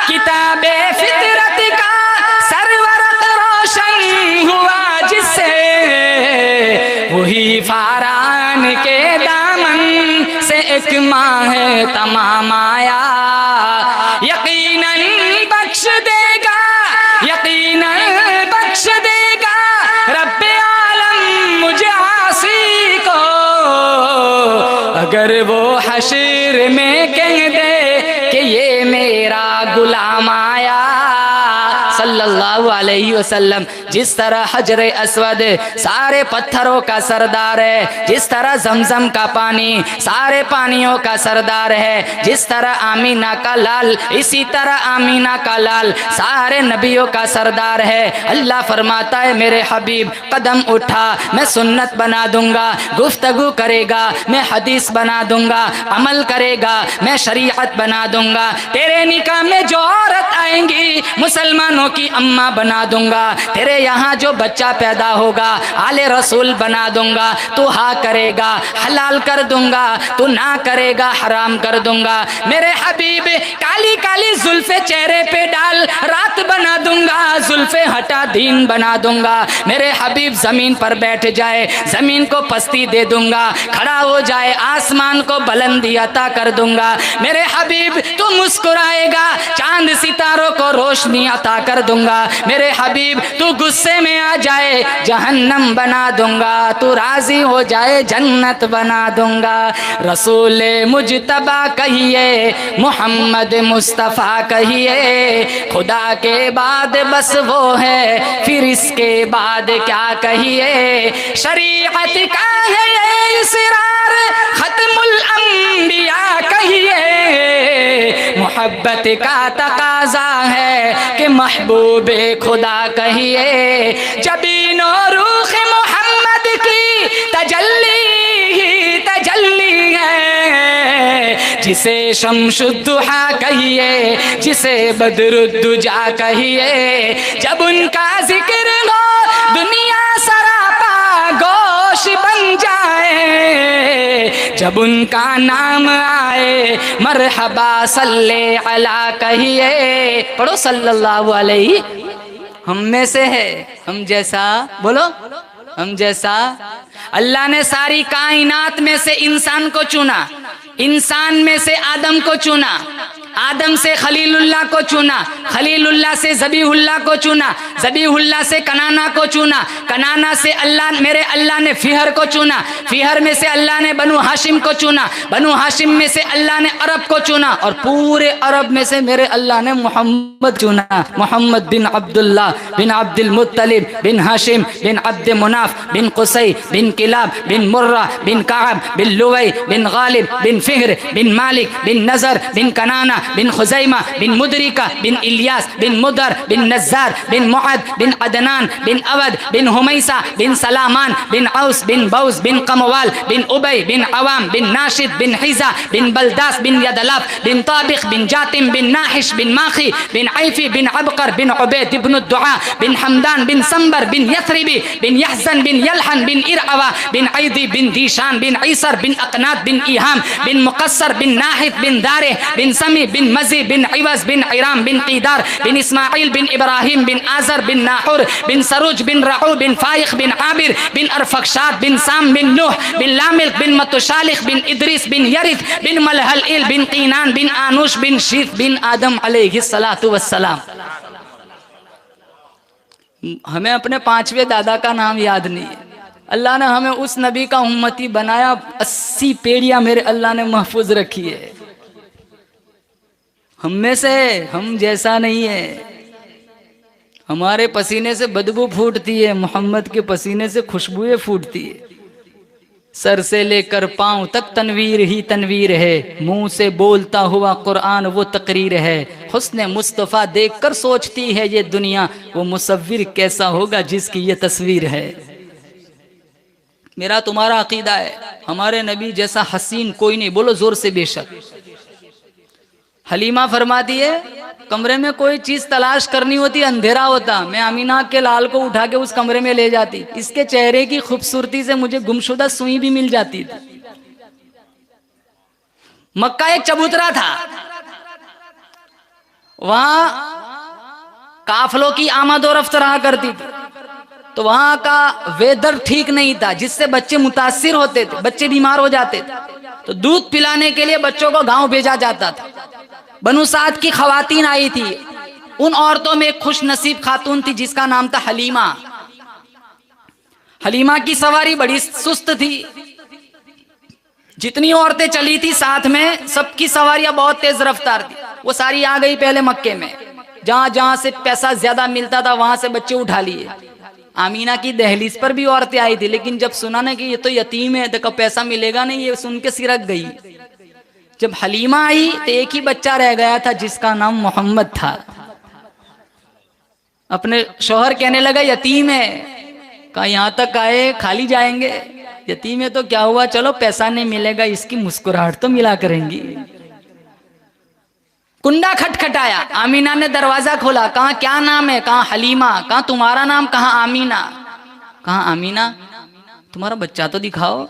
[SPEAKER 1] किताबे फितरत का सरवरत रोशन हुआ जिससे, वही फारान के दामन से एक माह तमाम आया। यकीनन बख्श देगा, यकीनन बख्श देगा रब्बे आलम मुझे आसी को, अगर वो हश्र में कह दे कि ये मेरा गुलाम आया। सल्लल्लाहु अलैहि वसल्लम। जिस तरह हजरे अस्वद सारे पत्थरों का सरदार है, जिस तरह जमजम का पानी सारे पानियों का सरदार है, जिस तरह आमीना का लाल इसी तरह आमीना का लाल सारे नबियों का सरदार है। अल्लाह फरमाता है मेरे हबीब कदम उठा मैं सुन्नत बना दूंगा, गुफ्तगू करेगा मैं हदीस बना दूंगा, अमल करेगा मैं शरीयत बना दूंगा। तेरे निकाह में जो औरत आएंगी मुसलमानों की अम्मा बना दूंगा। तेरे यहाँ जो बच्चा पैदा होगा आले रसूल बना दूंगा। तू हाँ करेगा हलाल कर दूंगा, तू ना करेगा हराम कर दूंगा। मेरे हबीब काली काली जुल्फे चेहरे पे डाल रात बना दूंगा, जुल्फे हटा दीन बना दूंगा। मेरे हबीब जमीन पर बैठ जाए जमीन को पस्ती दे दूंगा, खड़ा हो जाए आसमान को बुलंदी अता कर दूंगा। मेरे हबीब तू मुस्कुराएगा चांद सितारों को रोशनी अता कर दूंगा। मेरे हबीब तू गुस्से में आ जाए जहन्नम बना दूंगा, तू राजी हो जाए जन्नत बना दूंगा। रसूल मुजतबा कहिए, मोहम्मद मुस्तफ़ा कहिए, खुदा के बाद बस वो है, फिर इसके बाद क्या कहिए। शरीअत का है ये इसरार, खत्मुल अंबिया कहिए, मोहब्बत का तकाजा है कि महबूबे खुदा कहिए। जबीनो रूह मोहम्मद की तजल्ली ही तजल्ली है, जिसे शम्सुद्दुहा कहिए, जिसे बदरुद्दुजा कहिए। जब उनका जिक्र हो दुनिया सरापा गोश बन जाए, जब उनका नाम आए मरहबा सल्ले अला कहिए। पढ़ो सल्लल्लाहु अलैहि। हम में से है, हम जैसा, बोलो हम जैसा। अल्लाह ने सारी कायनात में से इंसान को चुना, इंसान में से आदम को चुना, आदम से खलीलुल्लाह को चुना, खलीलुल्लाह से ज़बीहुल्लाह को चुना, ज़बीहुल्लाह से कनाना को चुना, कनाना से मेरे अल्लाह ने फिहर को चुना, फिहर में से अल्लाह ने बनु हाशिम को चुना, बनु हाशिम में से अल्लाह ने अरब को चुना, और पूरे अरब में से मेरे अल्लाह ने मोहम्मद चुना। मोहम्मद बिन अब्दुल्लाह बिन अब्दुल मुत्तलिब बिन हाशिम बिन अब्द मुनाफ बिन कुसै बिन किलाब बिन मुर्रा बिन काब बिन लुवै बिन गालिब बिन फिहर बिन मालिक बिन नज़र बिन कनाना बिन खुज़ैमा बिन मुदरिका बिन इलियास बिन मुदर बिन नज़्ज़ार बिन मुअद बिन अदनान बिन अवद बिन हुमैसा बिन सलामान बिन औस बिन बौस बिन कमवाल बिन उबै बिन अवाम बिन नाशिद बिन हिज़ा बिन बलदास बिन यदलाफ बिन ताबिख बिन जातिम बिन नाहिश बिन माखी बिन ऐफी बिन अबकर बिन उबैद इब्न दुआ बिन हमदान बिन संबर बिन यथरिबी बिन यहज़न बिन यलहन बिन इरअवा बिन ऐदी बिन दीशान बिन ईसर बिन अकनात बिन इहाम बिन मुकस्सर बिन नाहिद बिन दारिह बिन समी बिन मजी बिन इवज बिन इराम बिन कीदार बिन इस्माइल बिन इब्राहिम बिन आजर बिन नाहुर बिन सरूज बिन रऊ बिन फाइख बिन आबिर बिन अरफक्षाद बिन साम बिन नूह बिन लामिक बिन मतुशालिख बिन इद्रिस बिन यरिथ बिन मलहल बिन कीनान बिन आनुश बिन शीत बिन आदम अलैहिस्सलातु वस्सलाम। हमें अपने पांचवें दादा का नाम याद नहीं है। अल्लाह ने हमें उस नबी का उम्मती बनाया, 80 पेड़ियां मेरे अल्लाह ने महफूज रखी है। हम में से, हम जैसा नहीं है। हमारे पसीने से बदबू फूटती है, मोहम्मद के पसीने से खुशबुएं फूटती है। सर से लेकर पांव तक तनवीर ही तनवीर है, मुंह से बोलता हुआ कुरान वो तकरीर है। हुस्न मुस्तफ़ा देखकर सोचती है ये दुनिया, वो मुसव्विर कैसा होगा जिसकी ये तस्वीर है। मेरा तुम्हारा अकीदा है, हमारे नबी जैसा हसीन कोई नहीं। बोलो जोर से बेशक। हलीमा फरमाती है, कमरे में कोई चीज तलाश करनी होती, अंधेरा होता, मैं अमीना के लाल को उठा के उस कमरे में ले जाती। इसके चेहरे की खूबसूरती से मुझे गुमशुदा सुई भी मिल जाती थी। मक्का एक चबूतरा था, वहां काफलों की आमदोरफ्त रहा करती थी, तो वहां का वेदर ठीक नहीं था, जिससे बच्चे मुतासिर होते थे, बच्चे बीमार हो जाते थे। तो दूध पिलाने के लिए बच्चों को गांव भेजा जाता था। बनु साद की खवातीन आई थी, उन औरतों में एक खुश नसीब खातून थी जिसका नाम था हलीमा। हलीमा की सवारी बड़ी सुस्त थी। जितनी औरतें चली थी साथ में, सबकी सवारियां बहुत तेज रफ्तार थी। वो सारी आ गई पहले मक्के में, जहां जहां से पैसा ज्यादा मिलता था वहां से बच्चे उठा लिए। आमीना की दहलीज पर भी औरतें आई थी, लेकिन जब सुना ना कि ये तो यतीम है, देखो पैसा मिलेगा नहीं, ये सुन के सिरक गई। जब हलीमा आई तो एक ही बच्चा रह गया था जिसका नाम मोहम्मद था। अपने शौहर कहने लगा यतीम है, कहा यहाँ तक आए खाली जाएंगे, यतीम है तो क्या हुआ, चलो पैसा नहीं मिलेगा, इसकी मुस्कुराहट तो मिला करेंगी। कुंडा खटखटाया, आमीना ने दरवाजा खोला, कहा क्या नाम है, कहा हलीमा, कहा तुम्हारा नाम, कहा आमीना, कहा आमीना तुम्हारा बच्चा तो दिखाओ।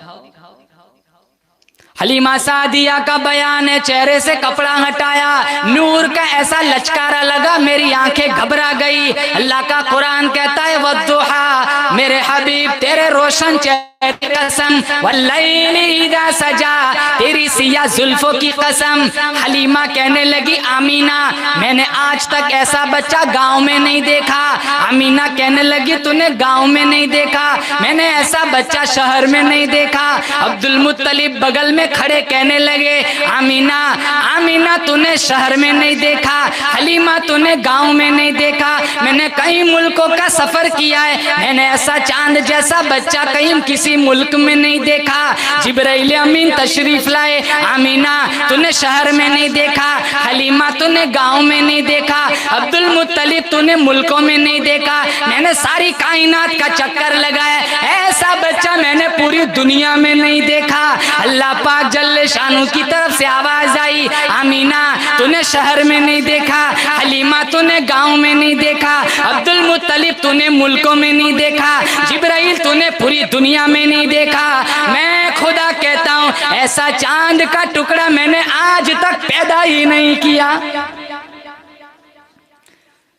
[SPEAKER 1] हलीमा सादिया का बयान है, चेहरे से कपड़ा हटाया, नूर का ऐसा लचकारा लगा, मेरी आंखें घबरा गई। अल्लाह का कुरान कहता है वद्दुहा, मेरे हबीब तेरे रोशन चेहरे कसम वल्लैली इज़ा सजा, तेरी सिया जुल्फों की कसम। हलीमा कहने लगी आमीना, मैंने आज तक ऐसा बच्चा गांव में नहीं देखा। आमीना कहने लगी तूने गांव में नहीं देखा, मैंने ऐसा बच्चा शहर में नहीं देखा। अब्दुल मुत्तलिब बगल में खड़े कहने लगे आमीना, आमीना तूने शहर में नहीं देखा, हलीमा तूने गांव में नहीं देखा, मैंने कई मुल्कों का सफर किया है, मैंने ऐसा चांद जैसा बच्चा कहीं किसी मुल्क में नहीं देखा। जिब्राइल अमीन तशरीफ लाए, आमीना तूने शहर में नहीं देखा, हलीमा तूने गांव में नहीं देखा, अब्दुल मुत्तलिब तूने मुल्कों में नहीं देखा, मैंने सारी कायनात का चक्कर लगाया, ऐसा बच्चा मैंने पूरी दुनिया में नहीं देखा। अल्लाह पाक जल्ले शानू की तरफ से आवाज आई, आमीना तूने शहर में नहीं देखा, हलीमा तूने गांव में नहीं देखा, अब्दुल मुत्तलिब तूने मुल्कों में नहीं देखा, जिब्राइल तूने पूरी दुनिया में नहीं देखा। मैं खुदा कहता हूँ ऐसा चांद का टुकड़ा मैंने आज तक पैदा ही नहीं किया।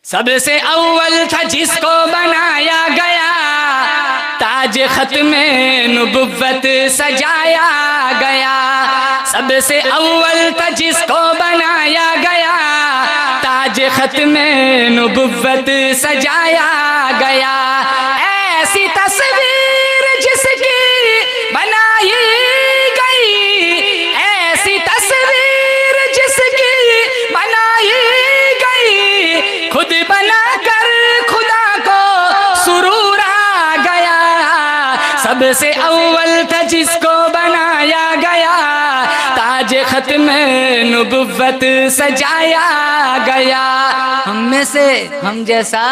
[SPEAKER 1] सबसे अव्वल था जिसको बनाया गया, ताज खत्मे नुबुव्वत सजाया गया। सबसे अव्वल था जिसको बनाया गया, ताज खत्मे नुबुव्वत सजाया गया। ऐसी तस्वीर जिसकी बनाई गई, ऐसी तस्वीर जिसकी बनाई गई, खुद बनाकर खुदा को सुरूर आ गया। सबसे अव्वल था जिसको बनाया गया, ताज खत्मे नुबुव्वत सजाया गया। हम में से हम जैसा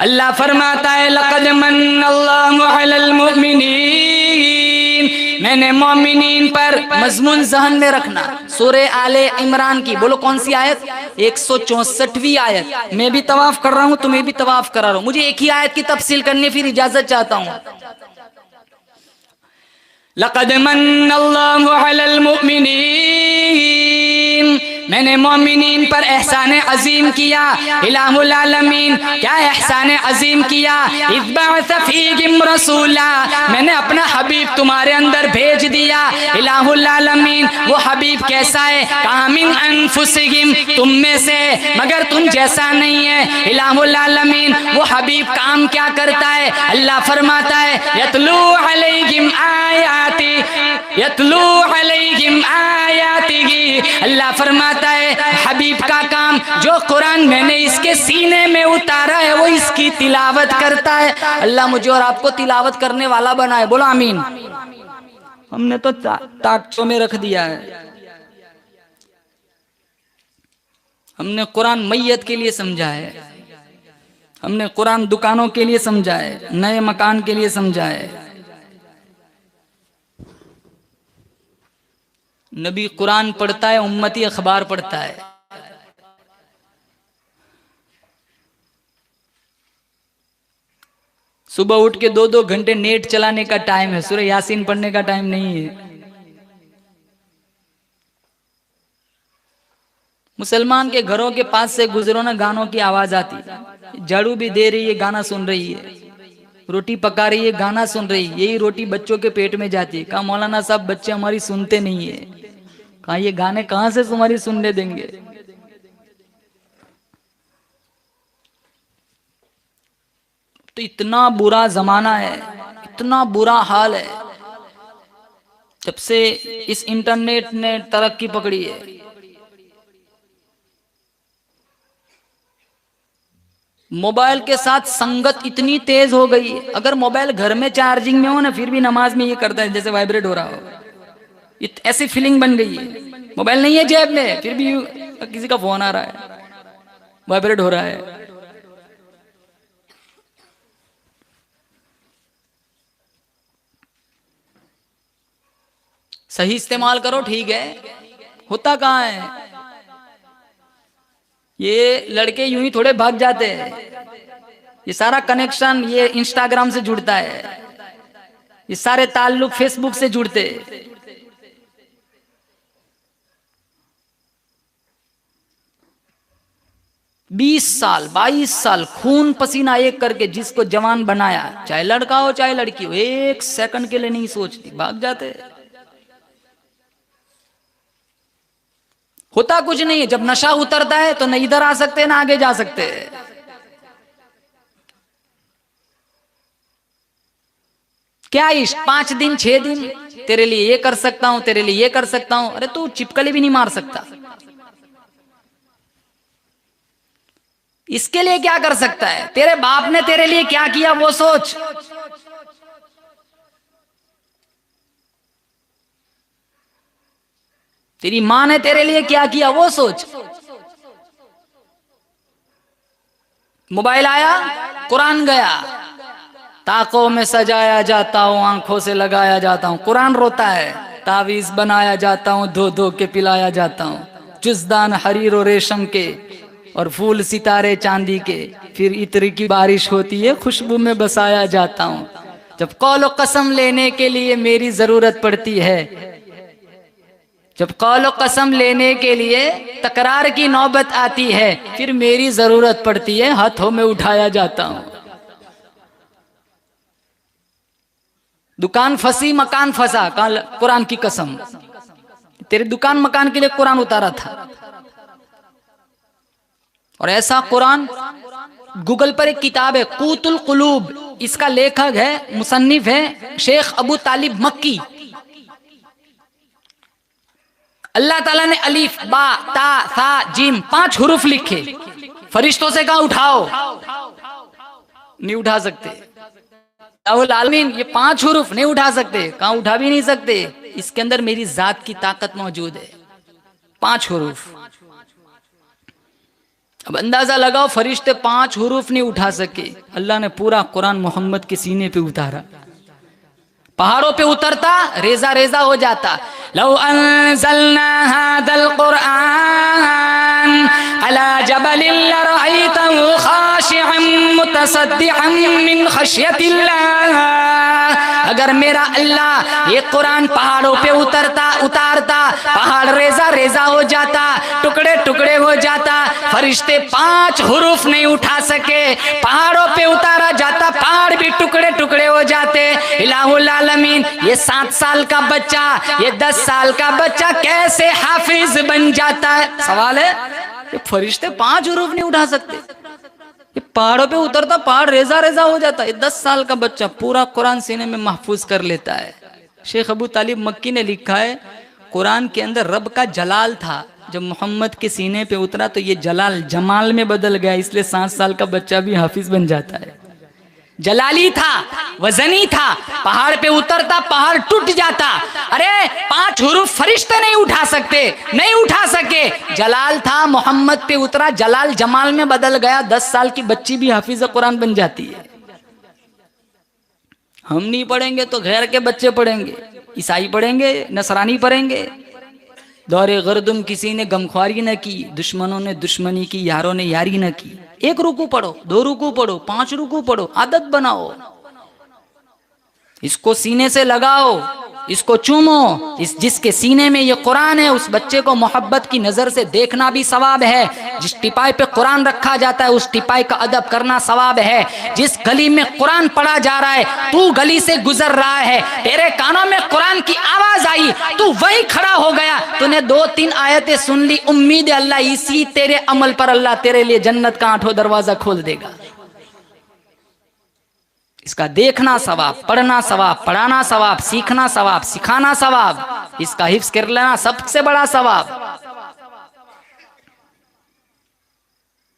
[SPEAKER 1] अल्लाह फरमाता है लक़द मन्नल्लाहु अलल मुमिनीन, मैंने मोमिनीन पर मजमून जहन में रखना। सूरे आले इमरान की बोलो कौन सी आयत, 164वीं आयत। मैं भी तवाफ कर रहा हूँ, तुम्हें भी तवाफ करा रहा हूँ, मुझे एक ही आयत की तफसील करनी, फिर इजाजत चाहता हूँ। लक़द मन्नल्लाहु अलल मुमिनीन, मैंने मोमिनीन पर एहसान अजीम किया। इलाहुल आलमीन, क्या एहसान अजीम किया? इज़ बअस फ़ीहिम रसूला, मैंने अपना हबीब तुम्हारे अंदर भेज दिया। इलाहुल आलमीन, वो हबीब कैसा है? कहा मिन अनफुसिहिम, तुम में से, मगर तुम जैसा नहीं है। इलाहुल आलमीन, वो हबीब काम क्या करता है? अल्लाह फरमाता है यतलू अलैहिम आयाती, यतलू अलैहिम आयातिही। अल्लाह फरमाता है हबीब का काम, जो कुरान मैंने इसके सीने में उतारा है वो इसकी तिलावत करता है। अल्लाह मुझे और आपको तिलावत करने वाला बनाए, बोलो आमीन। हमने तो ताकतों में रख दिया है। हमने कुरान मैयत के लिए समझा है, हमने कुरान दुकानों के लिए समझा है, नए मकान के लिए समझा है। नबी कुरान पढ़ता है, उम्मती अखबार पढ़ता है। सुबह उठ के 2-2 घंटे नेट चलाने का टाइम है, सूरह यासीन पढ़ने का टाइम नहीं है। मुसलमान के घरों के पास से गुजरो ना, गानों की आवाज आती, झाड़ू भी दे रही है, गाना सुन रही है, रोटी पका रही है, गाना सुन रही है, यही रोटी बच्चों के पेट में जाती है। कहा मौलाना साहब बच्चे हमारी सुनते नहीं है। कहा ये गाने कहां से तुम्हारी सुनने देंगे? तो इतना बुरा जमाना है, इतना बुरा हाल है जब से इस इंटरनेट ने तरक्की पकड़ी है। मोबाइल के साथ संगत इतनी तेज हो गई है, अगर मोबाइल घर में चार्जिंग में हो ना, फिर भी नमाज में ये करता है जैसे वाइब्रेट हो रहा हो, ऐसी फीलिंग बन गई है। मोबाइल नहीं है जेब में, फिर भी किसी का फोन आ रहा है, वाइब्रेट हो रहा है। सही इस्तेमाल करो, ठीक है। होता कहाँ है? ये लड़के यूं ही थोड़े भाग जाते हैं। ये सारा कनेक्शन ये इंस्टाग्राम से जुड़ता है, ये सारे ताल्लुक फेसबुक से जुड़ते हैं। 20 साल 22 साल खून पसीना एक करके जिसको जवान बनाया, चाहे लड़का हो चाहे लड़की हो, एक सेकंड के लिए नहीं सोचती, भाग जाते। होता कुछ नहीं है, जब नशा उतरता है तो न इधर आ सकते ना आगे जा सकते। क्या इश्क 5 दिन 6 दिन तेरे लिए ये कर सकता हूं, तेरे लिए ये कर सकता हूं, अरे तू चिपकली भी नहीं मार सकता। इसके लिए क्या कर सकता है? तेरे बाप ने तेरे लिए क्या किया वो सोच। तेरी मां ने तेरे लिए क्या किया वो सोच। मोबाइल आया, कुरान गया, ताकों में सजाया जाता हूं, आंखों से लगाया जाता हूं, कुरान रोता है। तावीज बनाया जाता हूं, धो धो के पिलाया जाता हूं, जुज़दान हरीर और रेशम के और फूल सितारे चांदी के, फिर इत्र की बारिश होती है, खुशबू में बसाया जाता हूं। जब कौलो कसम लेने के लिए मेरी जरूरत पड़ती है, जब कौलो कसम लेने के लिए तकरार की नौबत आती है, फिर मेरी जरूरत पड़ती है, हाथों में उठाया जाता हूं। दुकान फंसी मकान फंसा, कुरान की कसम, तेरे दुकान मकान के लिए कुरान उतारा था। और ऐसा कुरान, गूगल पर एक किताब है कूतुल कुलूब, इसका लेखक है, मुसन्निफ है शेख अबू तालिब मक्की। अल्लाह ताला ने अलीफ बा ता सा जीम 5 हुरूफ लिखे, फरिश्तों से कहा उठाओ, नहीं उठा सकते। आलमीन ये 5 हुरूफ नहीं उठा सकते, कहा उठा भी नहीं सकते, इसके अंदर मेरी जात की ताकत मौजूद है। 5 हुरूफ। अब अंदाजा लगाओ, फरिश्ते 5 हुरूफ नहीं उठा सके, अल्लाह ने पूरा कुरान मोहम्मद के सीने पे उतारा। पहाड़ों पे उतरता, रेजा रेजा हो जाता। लौ अंज़लना हादल कुरान अला जबलिन लरअयतहु खाशिअन मुतसद्दिअन मिन खश्यतिल्लाह। अगर मेरा अल्लाह ये कुरान पहाड़ों पे उतारता, पहाड़ रेजा रेजा हो जाता, टुकड़े टुकड़े हो जाता। फरिश्ते 5 हुरूफ नहीं उठा सके, पहाड़ों पे उतारा जाता, पहाड़ भी टुकड़े टुकड़े हो जाते। इलाहुल आलमीन, ये 7 साल का बच्चा, ये 10 साल का बच्चा कैसे हाफिज बन जाता है? सवाल है। ये फरिश्ते 5 हुरूफ नहीं उठा सकते, ये पहाड़ों पे उतरता, पहाड़ रेजा रेजा हो जाता। ये 10 साल का बच्चा पूरा कुरान सीने में महफूज कर लेता है। शेख अबू तालिब मक्की ने लिखा है, कुरान के अंदर रब का जलाल था, जब मोहम्मद के सीने पे उतरा तो ये जलाल जमाल में बदल गया, इसलिए 7 साल का बच्चा भी हाफिज बन जाता है। जलाली था, वजनी था, पहाड़ पे उतरता, पहाड़ टूट जाता। अरे 5 हुरूफ फरिश्ते नहीं उठा सकते, नहीं उठा सके। जलाल था, मोहम्मद पे उतरा, जलाल जमाल में बदल गया, 10 साल की बच्ची भी हाफिज कुरान बन जाती है। हम नहीं पढ़ेंगे तो गैर के बच्चे पढ़ेंगे, ईसाई पढ़ेंगे, नसरानी पढ़ेंगे। दौरे गर्दुम किसी ने गमख्वारी न की, दुश्मनों ने दुश्मनी की, यारों ने यारी न की। 1 रुकू पढ़ो, 2 रुकू पढ़ो, 5 रुकू पढ़ो, आदत बनाओ। इसको सीने से लगाओ, इसको चूमो। जिसके सीने में ये कुरान है, उस बच्चे को मोहब्बत की नजर से देखना भी सवाब है। जिस टिपाई पे कुरान रखा जाता है, उस टिपाई का अदब करना सवाब है। जिस गली में कुरान पढ़ा जा रहा है, तू गली से गुजर रहा है, तेरे कानों में कुरान की आवाज आई, तू वही खड़ा हो गया, तूने 2-3 आयतें सुन ली, उम्मीद है अल्लाह इसी तेरे अमल पर अल्लाह तेरे लिए जन्नत का 8वां दरवाजा खोल देगा। इसका देखना सवाब, पढ़ना सवाब, पढ़ाना सवाब, सीखना सवाब, सिखाना सवाब, इसका हिफ्ज कर लेना सबसे बड़ा सवाब।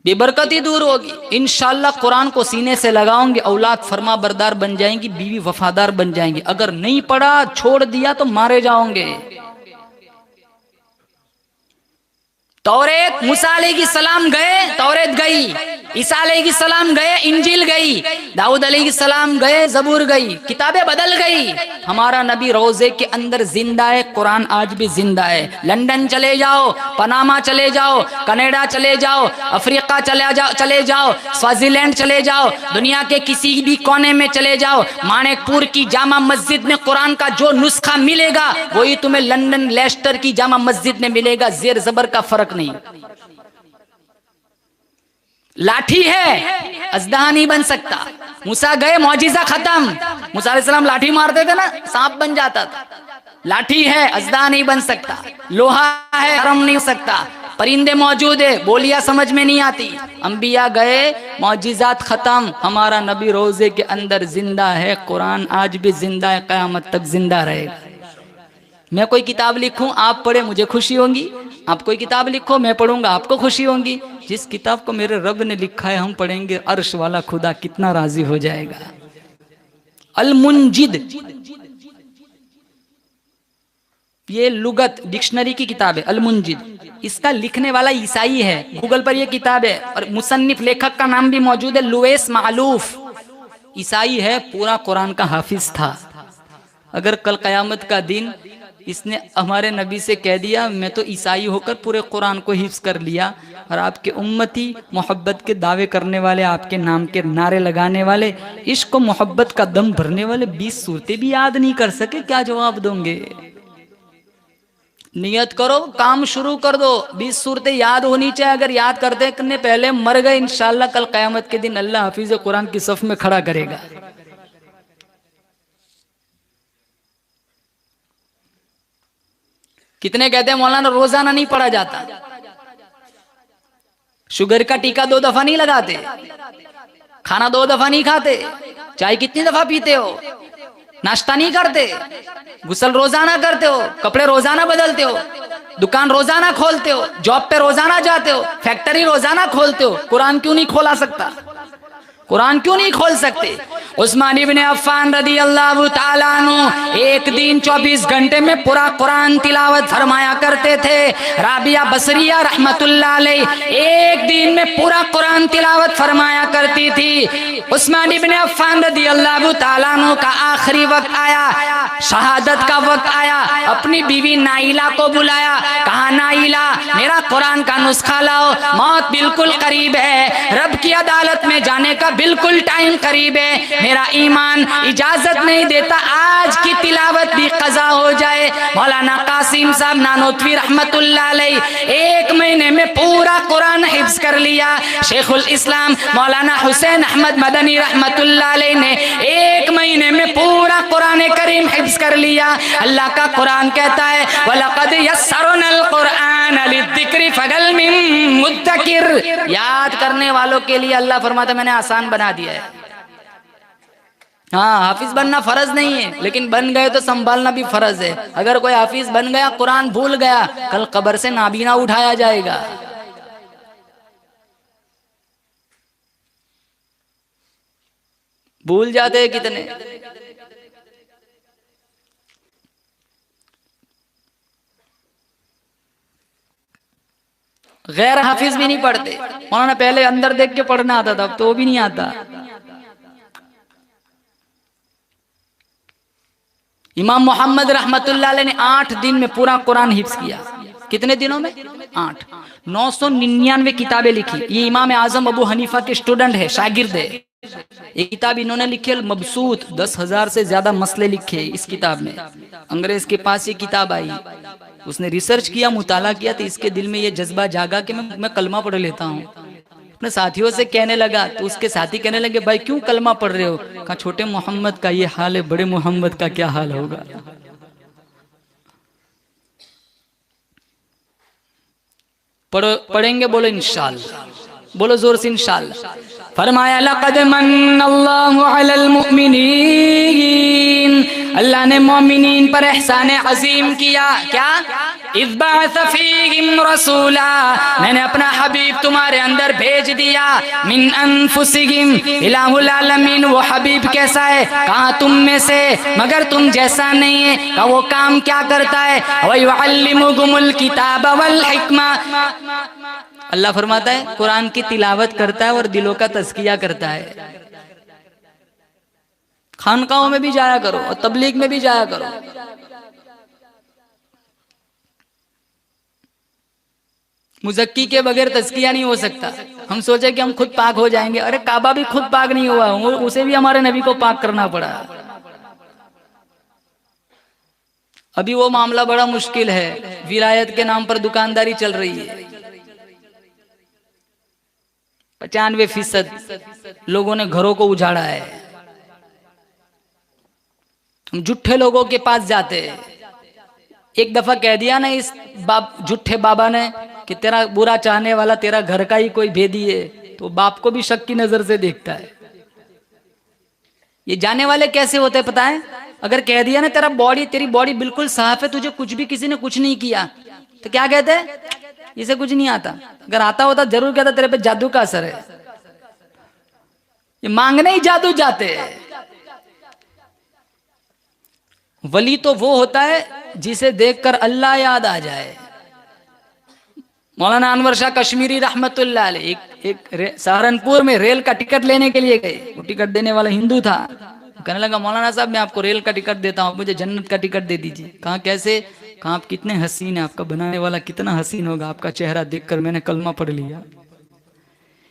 [SPEAKER 1] बेबरकती दूर होगी इंशाअल्लाह। कुरान को सीने से लगाओगे, औलाद फरमा बरदार बन जाएंगी, बीवी वफादार बन जाएंगी। अगर नहीं पढ़ा, छोड़ दिया तो मारे जाओगे। तौरेत, मूसा अलैहिस्सलाम गए, तौरेत गई। ईसा अलैहिस्सलाम गए, इंजील गई। दाऊद अलैहिस्सलाम गए, जबूर गई। किताबें बदल गई। हमारा नबी रोजे के अंदर जिंदा है, कुरान आज भी जिंदा है। लंदन चले जाओ, पनामा चले जाओ, कनाडा चले जाओ, अफ्रीका चले जाओ, स्वाजीलैंड चले जाओ, दुनिया के किसी भी कोने में चले जाओ, माणिकपुर की जामा मस्जिद में कुरान का जो नुस्खा मिलेगा वही तुम्हें लंदन लेस्टर की जामा मस्जिद में मिलेगा। जेर जबर का फर्क नहीं। लाठी है, अजदा नहीं बन सकता। मूसा गए, मौजिजा खत्म। मूसा अलैहिस्सलाम लाठी मारते थे ना, सांप बन जाता था। लाठी है, अजदा नहीं बन सकता। लोहा है, हरम नहीं हो सकता। परिंदे मौजूद है, बोलियां समझ में नहीं आती। अंबिया गए, मौजिजात खत्म। हमारा नबी रोजे के अंदर जिंदा है, कुरान आज भी जिंदा है, कयामत तक जिंदा रहेगा। मैं कोई किताब लिखूं, आप पढ़े, मुझे खुशी होगी। आप कोई किताब लिखो, मैं पढ़ूंगा, आपको खुशी होगी। जिस किताब को मेरे रब ने लिखा है हम पढ़ेंगे, अर्श वाला खुदा कितना राजी हो जाएगा। अल मुंजिद, ये लुगत डिक्शनरी की किताब है, अल मुंजिद। इसका लिखने वाला ईसाई है। गूगल पर ये किताब है, और मुसन्निफ लेखक का नाम भी मौजूद है, लुवेस मालूफ। ईसाई है, पूरा कुरान का हाफिज था। अगर कल कयामत का दिन इसने हमारे नबी से कह दिया मैं तो ईसाई होकर पूरे कुरान को हिफ्ज कर लिया, और आपके उम्मती मोहब्बत के दावे करने वाले, आपके नाम के नारे लगाने वाले, इश्क को मोहब्बत का दम भरने वाले 20 सूरतें भी याद नहीं कर सके, क्या जवाब दोगे? नियत करो, काम शुरू कर दो। 20 सूरतें याद होनी चाहिए। अगर याद करते करने पहले मर गए, इंशाल्लाह कल कयामत के दिन अल्लाह हाफिज कुरान की सफ में खड़ा करेगा। कितने कहते हैं मौलाना रोजाना नहीं पढ़ा जाता। शुगर का टीका 2 दफा नहीं लगाते, खाना 2 दफा नहीं खाते, चाय कितनी दफा पीते हो, नाश्ता नहीं करते, गुस्ल रोजाना करते हो, कपड़े रोजाना बदलते हो, दुकान रोजाना खोलते हो, जॉब पे रोजाना जाते हो, फैक्ट्री रोजाना खोलते हो। कुरान क्यों नहीं खोला सकता? कुरान क्यों नहीं खोल सकते? उस्मान इब्ने अफ़्फ़ान रदी अल्लाह ताला अन्हु एक दिन 24 घंटे में पूरा कुरान तिलावत फरमाया करते थे। राबिया बसरिया रहमतुल्लाह अलैह एक दिन में पूरा कुरान तिलावत फरमाया करती थी। उस्मान इब्ने अफ़्फ़ान रदी अल्लाह ताला अन्हु का आखिरी वक्त आया, शहादत का वक्त आया। अपनी बीवी नाइला को बुलाया, कहा नाइला मेरा कुरान का नुस्खा लाओ, मौत बिल्कुल करीब है, रब की अदालत में जाने का बिल्कुल टाइम करीब है, मेरा ईमान इजाजत नहीं देता आज की तिलावत भी कज़ा हो जाए। मौलाना कासिम साहब नानोतवी रहमतुल्लाह अलैह 1 महीने में पूरा कुरान हिफ्ज कर लिया। शेखुल इस्लाम मौलाना हुसैन अहमद मदनी रहमतुल्लाह अलैह ने 1 महीने में पूरा कुरान करीम हिफ्ज कर लिया। अल्लाह का कुरान कहता है वलक़द यस्सरनल कुरान लिज़्ज़िक्रि फ़हल मिन मुद्दकिर, याद करने वालों के लिए अल्लाह फरमाता मैंने आसान बना दिया है। हाँ, हाफिज बनना फर्ज नहीं है, लेकिन बन गए तो संभालना भी फर्ज है। अगर कोई हाफिज बन गया, कुरान भूल गया, कल कब्र से नाबीना उठाया जाएगा। भूल जाते हैं कितने। गैर हाफिज भी नहीं पढ़ते। उन्होंने पहले अंदर देख के पढ़ना आता था, अब तो वो भी नहीं आता। इमाम मोहम्मद रहमतुल्लाह अलैह ने 8 दिन में पूरा कुरान हिफ्ज किया। कितने दिनों में? 8। 999 किताबें लिखी। ये इमाम आजम अबू हनीफा के स्टूडेंट है, शागिर्द है। ये किताब इन्होंने लिखी है मबसूत, 10,000 से ज्यादा मसले लिखे इस किताब में। अंग्रेज के पास ये किताब आई, उसने रिसर्च किया, मुताला किया, तो इसके दिल में ये जज्बा जागा कि मैं कलमा पढ़ लेता हूँ। अपने साथियों से कहने लगा, तो उसके साथी कहने लगे भाई क्यों कलमा पढ़ रहे हो? कहा छोटे मोहम्मद का ये हाल है, बड़े मोहम्मद का क्या हाल होगा। पढ़ेंगे, बोलो इंशाअल्लाह, बोलो जोर से इंशाअल्लाह। फरमाया लक़द मन्नल्लाहु अलल मुमिनीन, अल्लाह ने मोमिनीन पर एहसान अजीम किया। क्या? इज़ बअस फ़ीहिम रसूला, मैंने अपना हबीब तुम्हारे अंदर भेज दिया। मिन अनफुसिहिम इलाहुल आलमीन, वो हबीब कैसा है? कहा तुम में से, मगर तुम जैसा नहीं है। कहा वो काम क्या करता है? व युअल्लिमुकुमुल किताब वल हिकमा, अल्लाह फरमाता है कुरान की तिलावत करता है और दिलों का तज़किया करता है। खानकाहों में भी जाया करो और तबलीग में भी जाया करो। मुज़क्की के बगैर तज़किया नहीं हो सकता। हम सोचे कि हम खुद पाक हो जाएंगे, अरे काबा भी खुद पाक नहीं हुआ, उसे भी हमारे नबी को पाक करना पड़ा। अभी वो मामला बड़ा मुश्किल है, विलायत के नाम पर दुकानदारी चल रही है। 95% लोगों ने घरों को उजाड़ा है। हम झूठे लोगों के पास जाते हैं। एक दफा कह दिया ना इस झूठे बाबा ने कि तेरा बुरा चाहने वाला तेरा घर का ही कोई भेदी है, तो बाप को भी शक की नजर से देखता है। ये जाने वाले कैसे होते हैं पता है? अगर कह दिया ना तेरी बॉडी बिल्कुल साफ है, तुझे कुछ भी किसी ने कुछ नहीं किया, तो क्या कहते हैं? इसे कुछ नहीं आता। अगर आता होता जरूर कहता तेरे पे जादू का असर है। ये मांगने ही जादू जाते हैं। वली तो वो होता है जिसे देखकर अल्लाह याद आ जाए। मौलाना अनवर शाह कश्मीरी रहमतुल्लाह अलैह एक सहारनपुर में रेल का टिकट लेने के लिए गए। वो टिकट देने वाला हिंदू था। कहने लगा मौलाना साहब मैं आपको रेल का टिकट देता हूँ, मुझे जन्नत का टिकट दे दीजिए। कहा कैसे? कहा आप कितने हसीन हैं, आपका बनाने वाला कितना हसीन होगा, आपका चेहरा देखकर मैंने कलमा पढ़ लिया।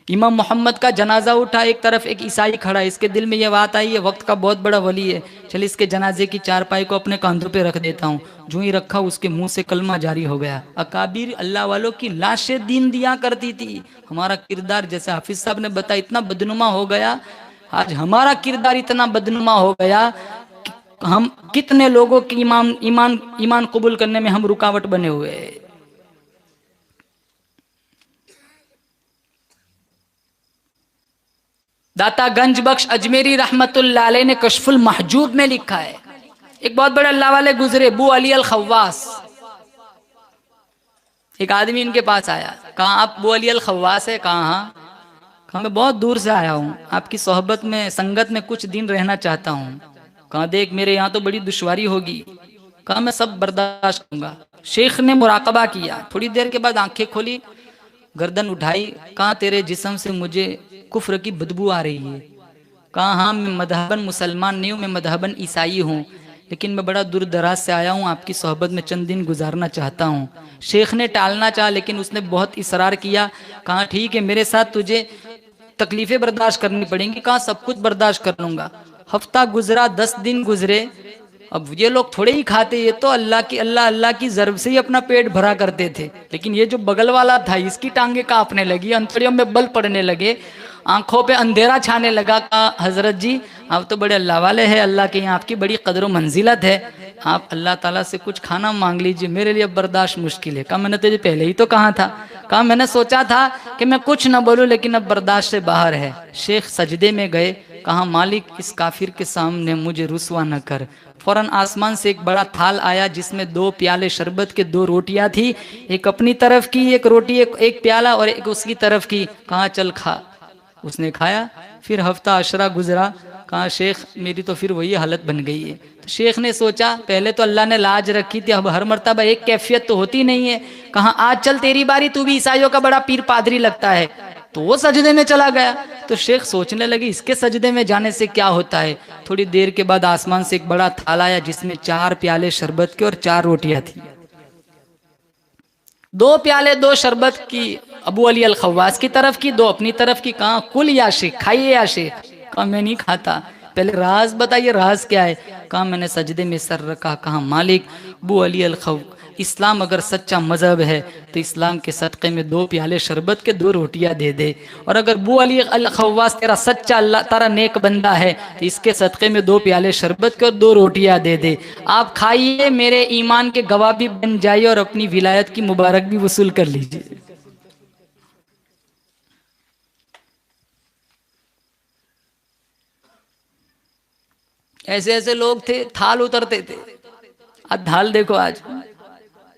[SPEAKER 1] इमाम मोहम्मद का जनाजा उठा, एक तरफ एक ईसाई खड़ा, इसके दिल में ये बात आई है वक्त का बहुत बड़ा वली है, चल इसके जनाजे की चारपाई को अपने कांधों पे रख देता हूँ। जो ही रखा उसके मुंह से कलमा जारी हो गया। अकाबिर अल्लाह वालों की लाशें दीन दिया करती थी। हमारा किरदार जैसे हाफिज साहब ने बताया इतना बदनुमा हो गया। आज हमारा किरदार इतना बदनुमा हो गया कि हम कितने लोगों की ईमान कबूल करने में हम रुकावट बने हुए हैं। दाता गंज बख्श अजमेरी रहमतुल्लाह अलैह ने कशफुल महजूब में लिखा है, एक बहुत बड़े अल्लाह वाले गुजरे बू अली अल खव्वास। एक आदमी इनके पास आया, कहा आप बू अली अल खव्वास है? कहा हाँ। कहा मैं बहुत दूर से आया हूँ, आपकी सोहबत में संगत में कुछ दिन रहना चाहता हूँ। कहा देख मेरे यहाँ तो बड़ी दुश्वारी होगी। कहा मैं सब बर्दाश्त करूंगा। शेख ने मुराकबा किया, थोड़ी देर के बाद आंखें खोली, गर्दन उठाई, कहा तेरे जिस्म से मुझे कुफ्र की बदबू आ रही है। कहा हाँ मैं मजहबन मुसलमान नहीं हूँ, मैं मजहबन ईसाई हूँ, लेकिन मैं बड़ा दूर दराज से आया हूँ, आपकी सोहबत में चंद दिन गुजारना चाहता हूँ। शेख ने टालना चाहा लेकिन उसने बहुत इसरार किया। कहा ठीक है मेरे साथ तुझे तकलीफें बर्दाश्त करनी पड़ेंगी। कहा सब कुछ बर्दाश्त कर लूंगा। हफ्ता गुजरा, 10 दिन गुजरे। अब ये लोग थोड़े ही खाते, ये तो अल्लाह की ज़र्ब से ही अपना पेट भरा करते थे। लेकिन ये जो बगल वाला था इसकी टांगे कांपने लगी, अंतड़ियों में बल पड़ने लगे, आंखों पे अंधेरा छाने लगा। कहा हजरत जी आप तो बड़े अल्लाह वाले हैं, अल्लाह के यहाँ आपकी बड़ी कदर मंजिलत है, आप अल्लाह ताला से कुछ खाना मांग लीजिए, मेरे लिए अब बर्दाश्त मुश्किल है। कहा मैंने तुझे पहले ही तो कहा था। कहा मैंने सोचा था कि मैं कुछ न बोलूं लेकिन अब बर्दाश्त से बाहर है। शेख सजदे में गए, कहा मालिक इस काफिर के सामने मुझे रुसवा न कर। फौरन आसमान से एक बड़ा थाल आया जिसमें 2 प्याले शरबत के 2 रोटियां थी, एक अपनी तरफ की एक रोटी एक प्याला और एक उसकी तरफ की। कहा चल खा। उसने खाया। फिर हफ्ता अशरा गुजरा। कहा शेख मेरी तो फिर वही हालत बन गई है। तो शेख ने सोचा पहले तो अल्लाह ने लाज रखी थी, अब हर मर्तबा एक कैफियत तो होती नहीं है। कहा आज चल तेरी बारी, तू भी ईसाइयों का बड़ा पीर पादरी लगता है। तो वो सजदे में चला गया। तो शेख सोचने लगे इसके सजदे में जाने से क्या होता है। थोड़ी देर के बाद आसमान से एक बड़ा थाल आया जिसमें 4 प्याले शरबत के और 4 रोटियां थी। 2 प्याले 2 शरबत की अबू अली अल खव्वास की तरफ की, 2 अपनी तरफ की। कहा कुल या शेख, खाइए या शेख। कहा मैं नहीं खाता। पहले राज बताइए, राज क्या है? कहा मैंने सजदे में सर रखा। कहा मालिक अबू अली अल खव्वास, इस्लाम अगर सच्चा मजहब है तो इस्लाम के सदक़े में 2 प्याले शरबत के 2 रोटियां दे दे, और अगर अबू अली अल खव्वास तेरा सच्चा अल्लाह तारा नेक बंदा है तो इसके सदक़े में 2 प्याले शरबत के और 2 रोटियां दे दे। आप खाइए, मेरे ईमान के गवाह भी बन जाइए और अपनी विलायत की मुबारक भी वसूल कर लीजिए। ऐसे ऐसे लोग थे, थाल उतरते थे। आज ढाल देखो, आज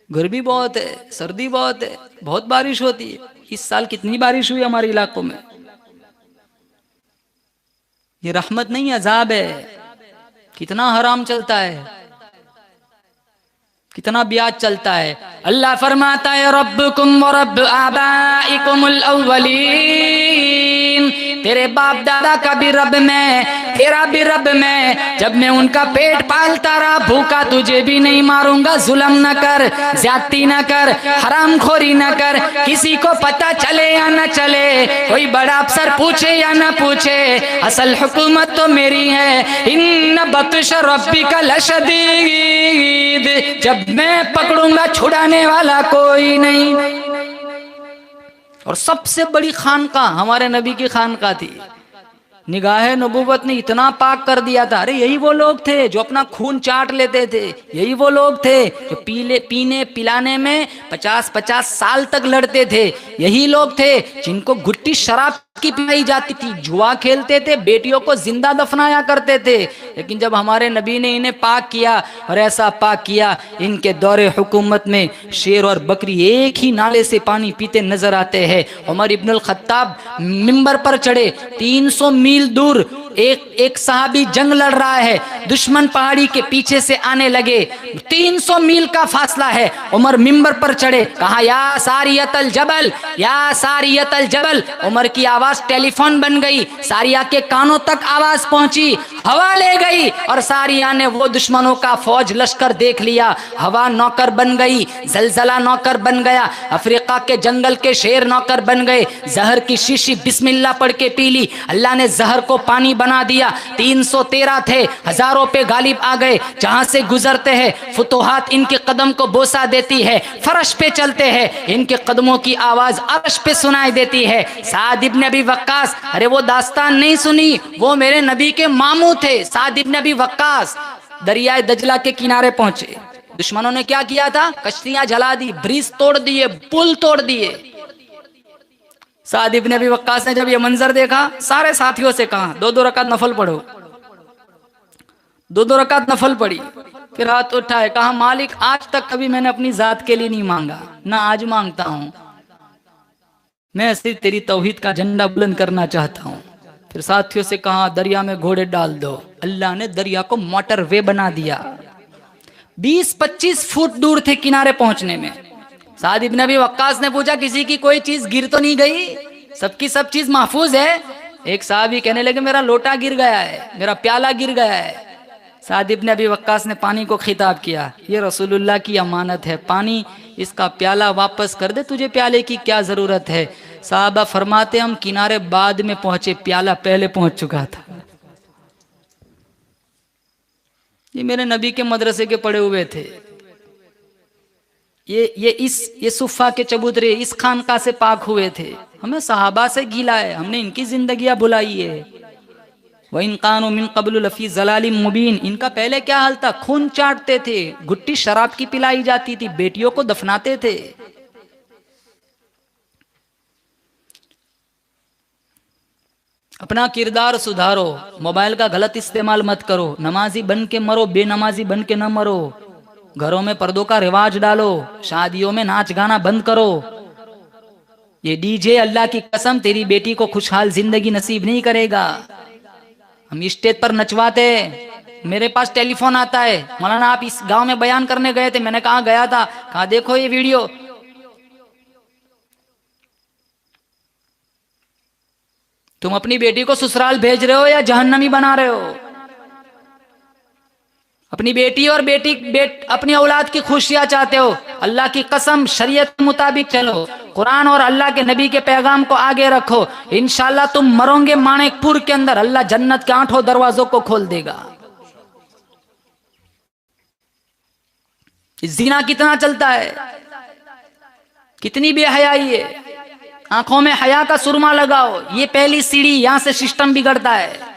[SPEAKER 1] गर्मी बहुत है, सर्दी बहुत है, बहुत बारिश होती है। इस साल कितनी बारिश हुई हमारे इलाकों में। ये रहमत नहीं अजाब है। कितना हराम चलता है, कितना ब्याज चलता है। अल्लाह फरमाता है रब्बुकुम व रब्बु आबाइकुमुल अव्वलीन, तेरे बाप दादा का भी रब मैं, तेरा भी रब मैं। जब मैं उनका पेट पालता रहा भूखा, तुझे भी नहीं मारूंगा। जुल्म न कर, ज्यादती न कर, हरामखोरी न कर, किसी को पता चले या न चले, कोई बड़ा अफसर पूछे या न पूछे, असल हुकूमत तो मेरी है। इन्न बत्श रब्बिका लशदीद, जब मैं पकड़ूंगा छुड़ाने वाला कोई नहीं। और सबसे बड़ी खानका हमारे नबी की खानका थी। निगाहे नबूवत ने इतना पाक कर दिया था। अरे यही वो लोग थे जो अपना खून चाट लेते थे, यही वो लोग थे जो पीने पिलाने में 50-50 साल तक लड़ते थे, यही लोग थे जिनको गुट्टी शराब की पिलाई जाती थी, जुआ खेलते थे, बेटियों को जिंदा दफनाया करते थे। लेकिन जब हमारे नबी ने इन्हें पाक किया, और ऐसा पाक किया इनके दौरे हुकूमत में शेर और बकरी एक ही नाले से पानी पीते नजर आते हैं। उमर इब्नुल खत्ताब मिंबर पर चढ़े, 300 मील दूर एक सहाबी जंग लड़ रहा है, दुश्मन पहाड़ी के पीछे से आने लगे, 300 मील का फासला है। उमर मिंबर पर चढ़े, कहा या सारियतल जबल, या सारियतल जबल। उमर की आवाज टेलीफोन बन गई, सारिया के कानों तक आवाज पहुंची, हवा ले गई, और सारिया ने वो दुश्मनों का फौज लश्कर देख लिया। हवा नौकर बन गई, जलजला नौकर बन गया, अफ्रीका के जंगल के शेर नौकर बन गए। जहर की शीशी बिस्मिल्लाह पढ़ के पी ली, अल्लाह ने जहर को पानी बना दिया। 313 थे, हजारों पे गालिब आ गए, जहां से गुजरते हैं फुतुहात इनके कदम को बोसा देती है, फर्श पे चलते हैं इनके कदमों की आवाज अर्श पे सुनाई देती है। साद इब्न अबी वक्कास, अरे वो दास्तान नहीं सुनी, वो मेरे नबी के मामू थे। साद इब्न अबी वक्कास दरियाए दजला के किनारे पहुंचे, दुश्मनों ने क्या किया था, कश्तियां जला दी, ब्रिज तोड़ दिए, पुल तोड़ दिए। साद इब्न अबी वक्कास ने जब ये मंजर देखा, सारे साथियों से कहा 2-2 रकात नफल पढ़ो। 2-2 रकात नफल पढ़ी, फिर हाथ उठाए, कहा मालिक आज तक कभी मैंने अपनी जात के लिए नहीं मांगा, ना आज मांगता हूं, मैं सिर्फ तेरी तौहीद का झंडा बुलंद करना चाहता हूं। फिर साथियों से कहा दरिया में घोड़े डाल दो। अल्लाह ने दरिया को मोटर वे बना दिया, 20-25 फुट दूर थे किनारे पहुंचने में। साद इब्न अबी वक्कास ने पूछा किसी की कोई चीज गिर तो नहीं गई, सबकी सब चीज महफूज है। एक साहबी कहने लगे मेरा लोटा गिर गया है, मेरा प्याला गिर गया है। साद इब्न अबी वक्कास ने पानी को खिताब किया, ये रसूलुल्लाह की अमानत है, पानी इसका प्याला वापस कर दे, तुझे प्याले की क्या जरूरत है। साहबा फरमाते हम किनारे बाद में पहुंचे, प्याला पहले पहुंच चुका था। ये मेरे नबी के मदरसे के पड़े हुए थे, ये सुफ़ा के चबूतरे इस खानका से पाक हुए थे। हमें सहाबा से गिला है, हमने इनकी जिंदगियां बुलाई है। वह इनकानो मिन क़ब्लु लफ़ी ज़लालिम मुबीन, इनका पहले क्या हाल था, खून चाटते थे, गुट्टी शराब की पिलाई जाती थी, बेटियों को दफनाते थे। अपना किरदार सुधारो, मोबाइल का गलत इस्तेमाल मत करो, नमाजी बन के मरो, बेनमाजी बन के न मरो, घरों में पर्दों का रिवाज डालो, शादियों में नाच गाना बंद करो। ये डीजे अल्लाह की कसम तेरी बेटी को खुशहाल जिंदगी नसीब नहीं करेगा। हम स्टेज पर नचवाते, मेरे पास टेलीफोन आता है, मौलाना आप इस गांव में बयान करने गए थे, मैंने कहा गया था, कहा देखो ये वीडियो। तुम अपनी बेटी को ससुराल भेज रहे हो या जहन्नमी बना रहे हो। अपनी बेटी और अपनी औलाद की खुशियां चाहते हो, अल्लाह की कसम शरीयत के मुताबिक चलो, कुरान और अल्लाह के नबी के पैगाम को आगे रखो, इंशाल्लाह तुम मरोगे माणिकपुर के अंदर, अल्लाह जन्नत के 8 दरवाजों को खोल देगा। ज़िना कितना चलता है, कितनी बेहयाई है, आंखों में हया का सुरमा लगाओ, ये पहली सीढ़ी, यहां से सिस्टम बिगड़ता है।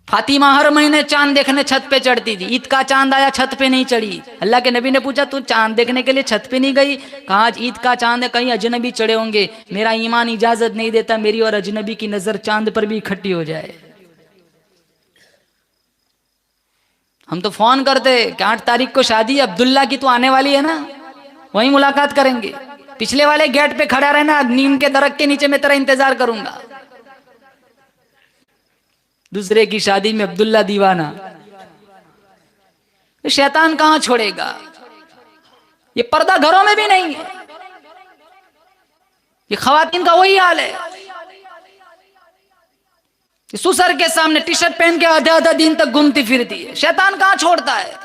[SPEAKER 1] फातिमा हर महीने चांद देखने छत पे चढ़ती थी, ईद का चांद आया छत पे नहीं चढ़ी। अल्लाह के नबी ने पूछा तू चांद देखने के लिए छत पे नहीं गई, कहा आज ईद का चांद है, कहीं अजनबी चढ़े होंगे, मेरा ईमान इजाजत नहीं देता मेरी और अजनबी की नजर चांद पर भी इकट्ठी हो जाए। हम तो फोन करते कि 8 तारीख को शादी अब्दुल्ला की, तो आने वाली है ना, वहीं मुलाकात करेंगे, पिछले वाले गेट पे खड़ा रहना, नीम के दरख्त के नीचे मैं तेरा इंतजार करूंगा। दूसरे की शादी में अब्दुल्ला दीवाना, शैतान कहां छोड़ेगा। ये पर्दा घरों में भी नहीं है, ये खवातीन का वही हाल है, सुसर के सामने टी शर्ट पहन के आधा दिन तक घूमती फिरती है, शैतान कहां छोड़ता है।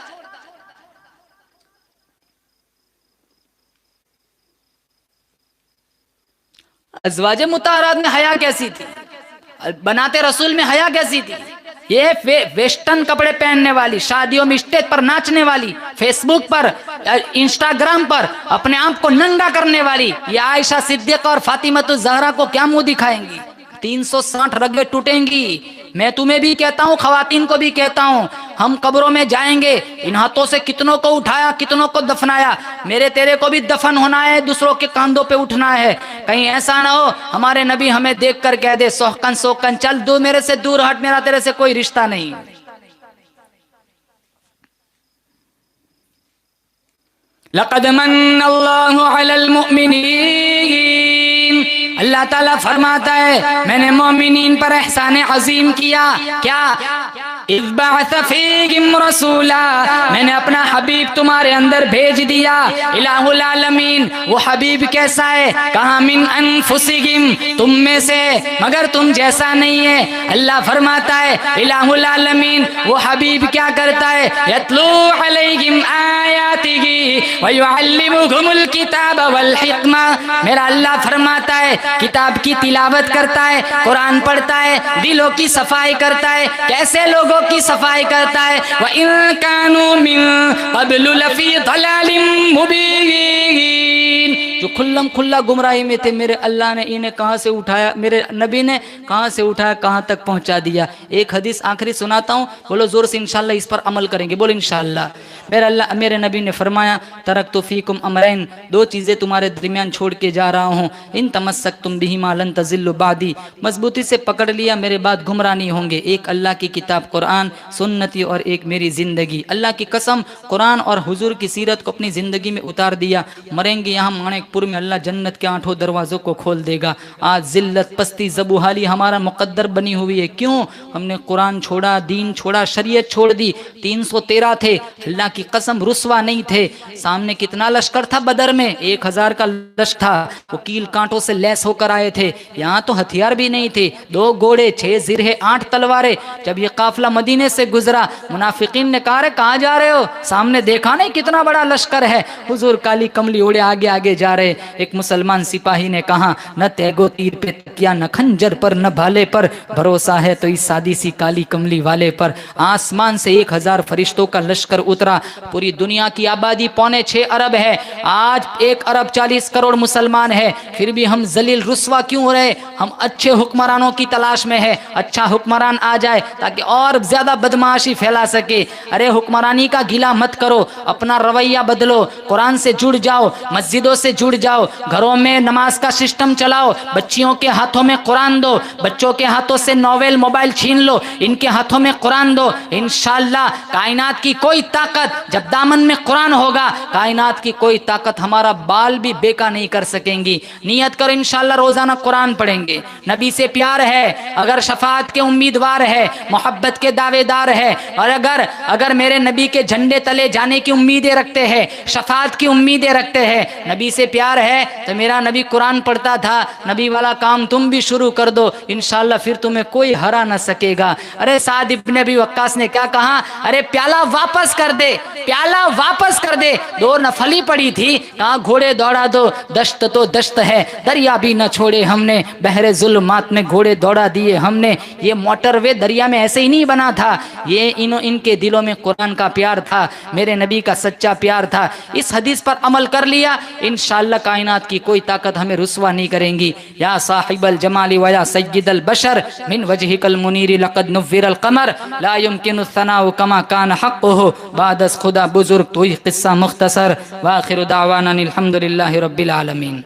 [SPEAKER 1] अज़वाजे मुताहरात में हया कैसी थी, बनाते रसूल में हया कैसी थी। ये वेस्टर्न कपड़े पहनने वाली, शादियों में स्टेज पर नाचने वाली, फेसबुक पर इंस्टाग्राम पर अपने आप को नंगा करने वाली, ये आयशा सिद्दीक और फातिमतुज ज़हरा को क्या मुंह दिखाएंगी? 360 रगें टूटेंगी। मैं तुम्हें भी कहता हूँ, खवातीन को भी कहता हूँ, हम कब्रों में जाएंगे, इन हाथों से कितनों को उठाया, कितनों को दफनाया, मेरे तेरे को भी दफन होना है, दूसरों के कांधों पे उठना है। कहीं ऐसा ना हो हमारे नबी हमें देख कर कह दे, सोहकन सोहकन चल, दूर मेरे से दूर हट, मेरा तेरे से कोई रिश्ता नहीं। लक़द मन्नल्लाहु अलल मुमिनीन, अल्लाह ताला फरमाता है मैंने मोमिनीन पर एहसान अजीम किया। क्या? इज़ बअस फ़ीहिम रसूला, मैंने अपना हबीब तुम्हारे अंदर भेज दिया। इलाहुल आलमीन, वो हबीब कैसा है? कहा मिन अनफुसिहिम, तुम में से, मगर तुम जैसा नहीं है। अल्लाह फरमाता है इलाहुल आलमीन, वो हबीब क्या करता है? यतलू अलैहिम आयातिही व युअल्लिमुहुमुल किताब वल हिकमा, मेरा अल्लाह फरमाता है किताब की तिलावत करता है, कुरान पढ़ता है, दिलों की सफाई करता है। कैसे लोगों की सफाई करता है? व इन कानू मिन क़ब्लु लफ़ी ज़लालिम मुबीन, जो खुल्लम खुल्ला गुमराही में थे, मेरे अल्लाह ने इन्हें कहाँ से उठाया, मेरे नबी ने कहाँ से उठाया, कहाँ तक पहुँचा दिया। एक हदीस आखिरी सुनाता हूँ, बोलो जोर से इंशाअल्लाह इस पर अमल करेंगे, बोलो इंशाअल्लाह। मेरे नबी ने फरमाया तरक्तु फ़ीकुम अमरैन, दो चीज़ें तुम्हारे दरमियान छोड़ के जा रहा हूँ, इन तमस्सक्तुम बिहिमा लन तज़िल्लु बादी, मजबूती से पकड़ लिया मेरे बाद गुमराह नहीं होंगे। एक अल्लाह की किताब कुरान सुन्नती और एक मेरी ज़िंदगी। अल्लाह की कसम, कुरान और हुजूर की सीरत को अपनी ज़िंदगी में उतार दिया। मरेंगे यहाँ माणिकपुर में, अल्लाह जन्नत के 8 दरवाज़ों को खोल देगा। आज ज़िल्लत पस्ती ज़बूहाली हमारा मुक़द्दर बनी हुई है। क्यों? हमने कुरान छोड़ा, दीन छोड़ा, शरीयत छोड़ दी। 313 थे, अल्लाह की कसम रुस्वा नहीं थे। सामने कितना लश्कर था बदर में? 1000 का लश्कर था, वो कील कांटों से लैस होकर आए थे। यहाँ तो हथियार भी नहीं थे, 2 घोड़े, 6 जिरहे, 8 तलवारें। जब ये काफिला मदीने से गुजरा, मुनाफिकीन ने कहा कहाँ जा रहे हो? सामने देखा नहीं कितना बड़ा लश्कर है। हुजूर काली कमली ओढ़े आगे आगे जा रहे। एक मुसलमान सिपाही ने कहा न तेगो तीर पे तकिया, न खंजर पर, न भाले पर, भरोसा है तो इस सादी सी काली कमली वाले पर। आसमान से 1000 फरिश्तों का लश्कर उतरा। पूरी दुनिया की आबादी 6.25 अरब है, आज 1 अरब 40 करोड़ मुसलमान है, फिर भी हम जलील रुस्वा क्यों हो रहे? हम अच्छे हुक्मरानों की तलाश में है, अच्छा हुक्मरान आ जाए ताकि और ज्यादा बदमाशी फैला सके। अरे हुक्मरानी का गिला मत करो, अपना रवैया बदलो, कुरान से जुड़ जाओ, मस्जिदों से जुड़ जाओ, घरों में नमाज का सिस्टम चलाओ, बच्चियों के हाथों में कुरान दो, बच्चों के हाथों से नोवेल मोबाइल छीन लो, इनके हाथों में कुरान दो। इंशाअल्लाह कायनात की कोई ताकत, जब दामन में कुरान होगा, कायनात की कोई ताकत हमारा बाल भी बेका नहीं कर सकेंगी। नियत करो इंशाअल्लाह रोजाना कुरान पढ़ेंगे। नबी से प्यार है, अगर शफाअत के उम्मीदवार है, मोहब्बत के दावेदार है, और अगर मेरे नबी के झंडे तले जाने की उम्मीदें रखते हैं, शफाअत की उम्मीदें रखते हैं, नबी से प्यार है तो मेरा नबी कुरान पढ़ता था, नबी वाला काम तुम भी शुरू कर दो, इंशाअल्लाह फिर तुम्हें कोई हरा ना सकेगा। अरे साद इब्न अबी वक्कास ने क्या कहा? अरे प्याला वापस कर दे, प्याला वापस कर दे। 2 नफली पड़ी थी, कहा घोड़े दौड़ा दो, दश्त तो दश्त है, दरिया भी न छोड़े हमने, बहरे जुल्मात में घोड़े दौड़ा दिए हमने। ये मोटरवे दरिया में ऐसे ही नहीं बना था, ये इनके दिलों में कुरान का प्यार था, मेरे नबी का सच्चा प्यार था। इस हदीस पर अमल कर लिया, इंशाअल्लाह कायनात की कोई ताकत हमें रुस्वा नहीं करेंगी। या साहिबल जमाली व या सय्यिदल बशर मिन वजहिकल मुनीर लक़द नुव्विरल क़मर ला युमकिनु सनाउ कमा कान हक़्क़ुहु बादस खुदा बुजुर्ग तो ही किस्सा मुख्तसर। व आखिरु दावाना अल्हम्दुलिल्लाहि रब्बिल आलमीन।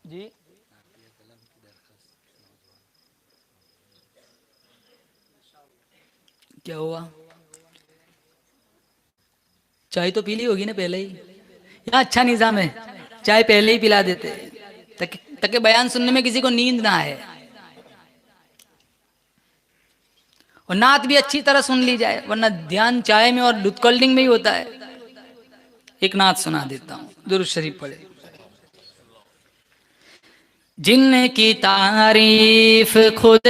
[SPEAKER 1] जी क्या हुआ? चाय तो पी ली होगी ना पहले ही। यहाँ अच्छा निजाम है, चाय पहले ही पिला देते ताकि बयान सुनने में किसी को नींद ना आए और नात भी अच्छी तरह सुन ली जाए, वरना ध्यान चाय में और दूध कोल्ड ड्रिंक में ही होता है। एक नात सुना देता हूँ, दुरूद शरीफ पढ़े। जिनकी तारीफ खुद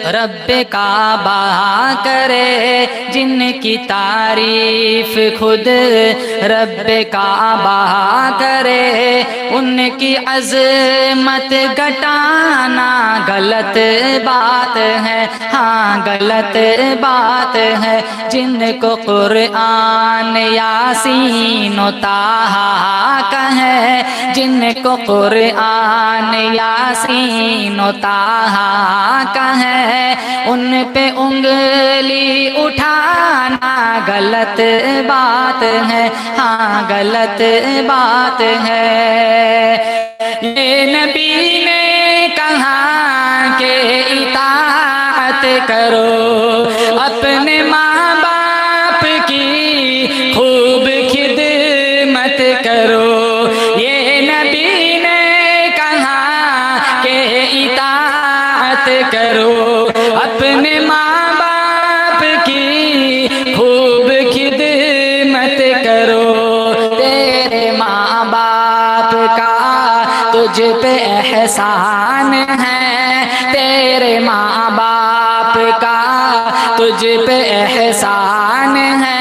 [SPEAKER 1] रब काबा करे, जिनकी तारीफ खुद रब काबा करे, उनकी अज़मत घटाना गलत बात है, हाँ गलत बात है। जिनको कुरान यासीन व ताहा कहे, जिनको कुरान यासीन व ताहा कहे, उन पे उंगली उठाना गलत बात है, हाँ गलत बात है। ये नबी ने कहा कि इताअत करो, अपने माँ बाप की खूब खिदमत करो। ये नबी ने कहा कि इताअत करो, अपने माँ बाप की खूब खिदमत करो। तेरे माँ बाप का तुझ पे एहसान है, तेरे माँ बाप का तुझ पे एहसान है।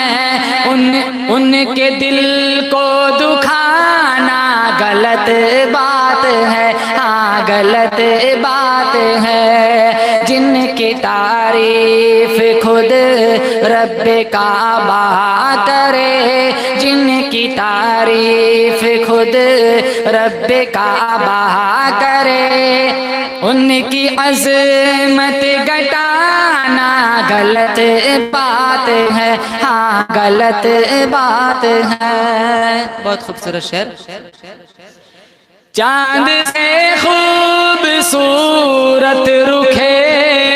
[SPEAKER 1] उनके दिल को दुखाना गलत बात है, हाँ गलत बात है। जिनकी तारीफ खुद रब काबा करे, जिनकी तारीफ खुद रब काबा करे, उनकी अज़मत घटाना गलत बात है, हाँ गलत बात है। बहुत खूबसूरत शेर। चांद से खूबसूरत रुखे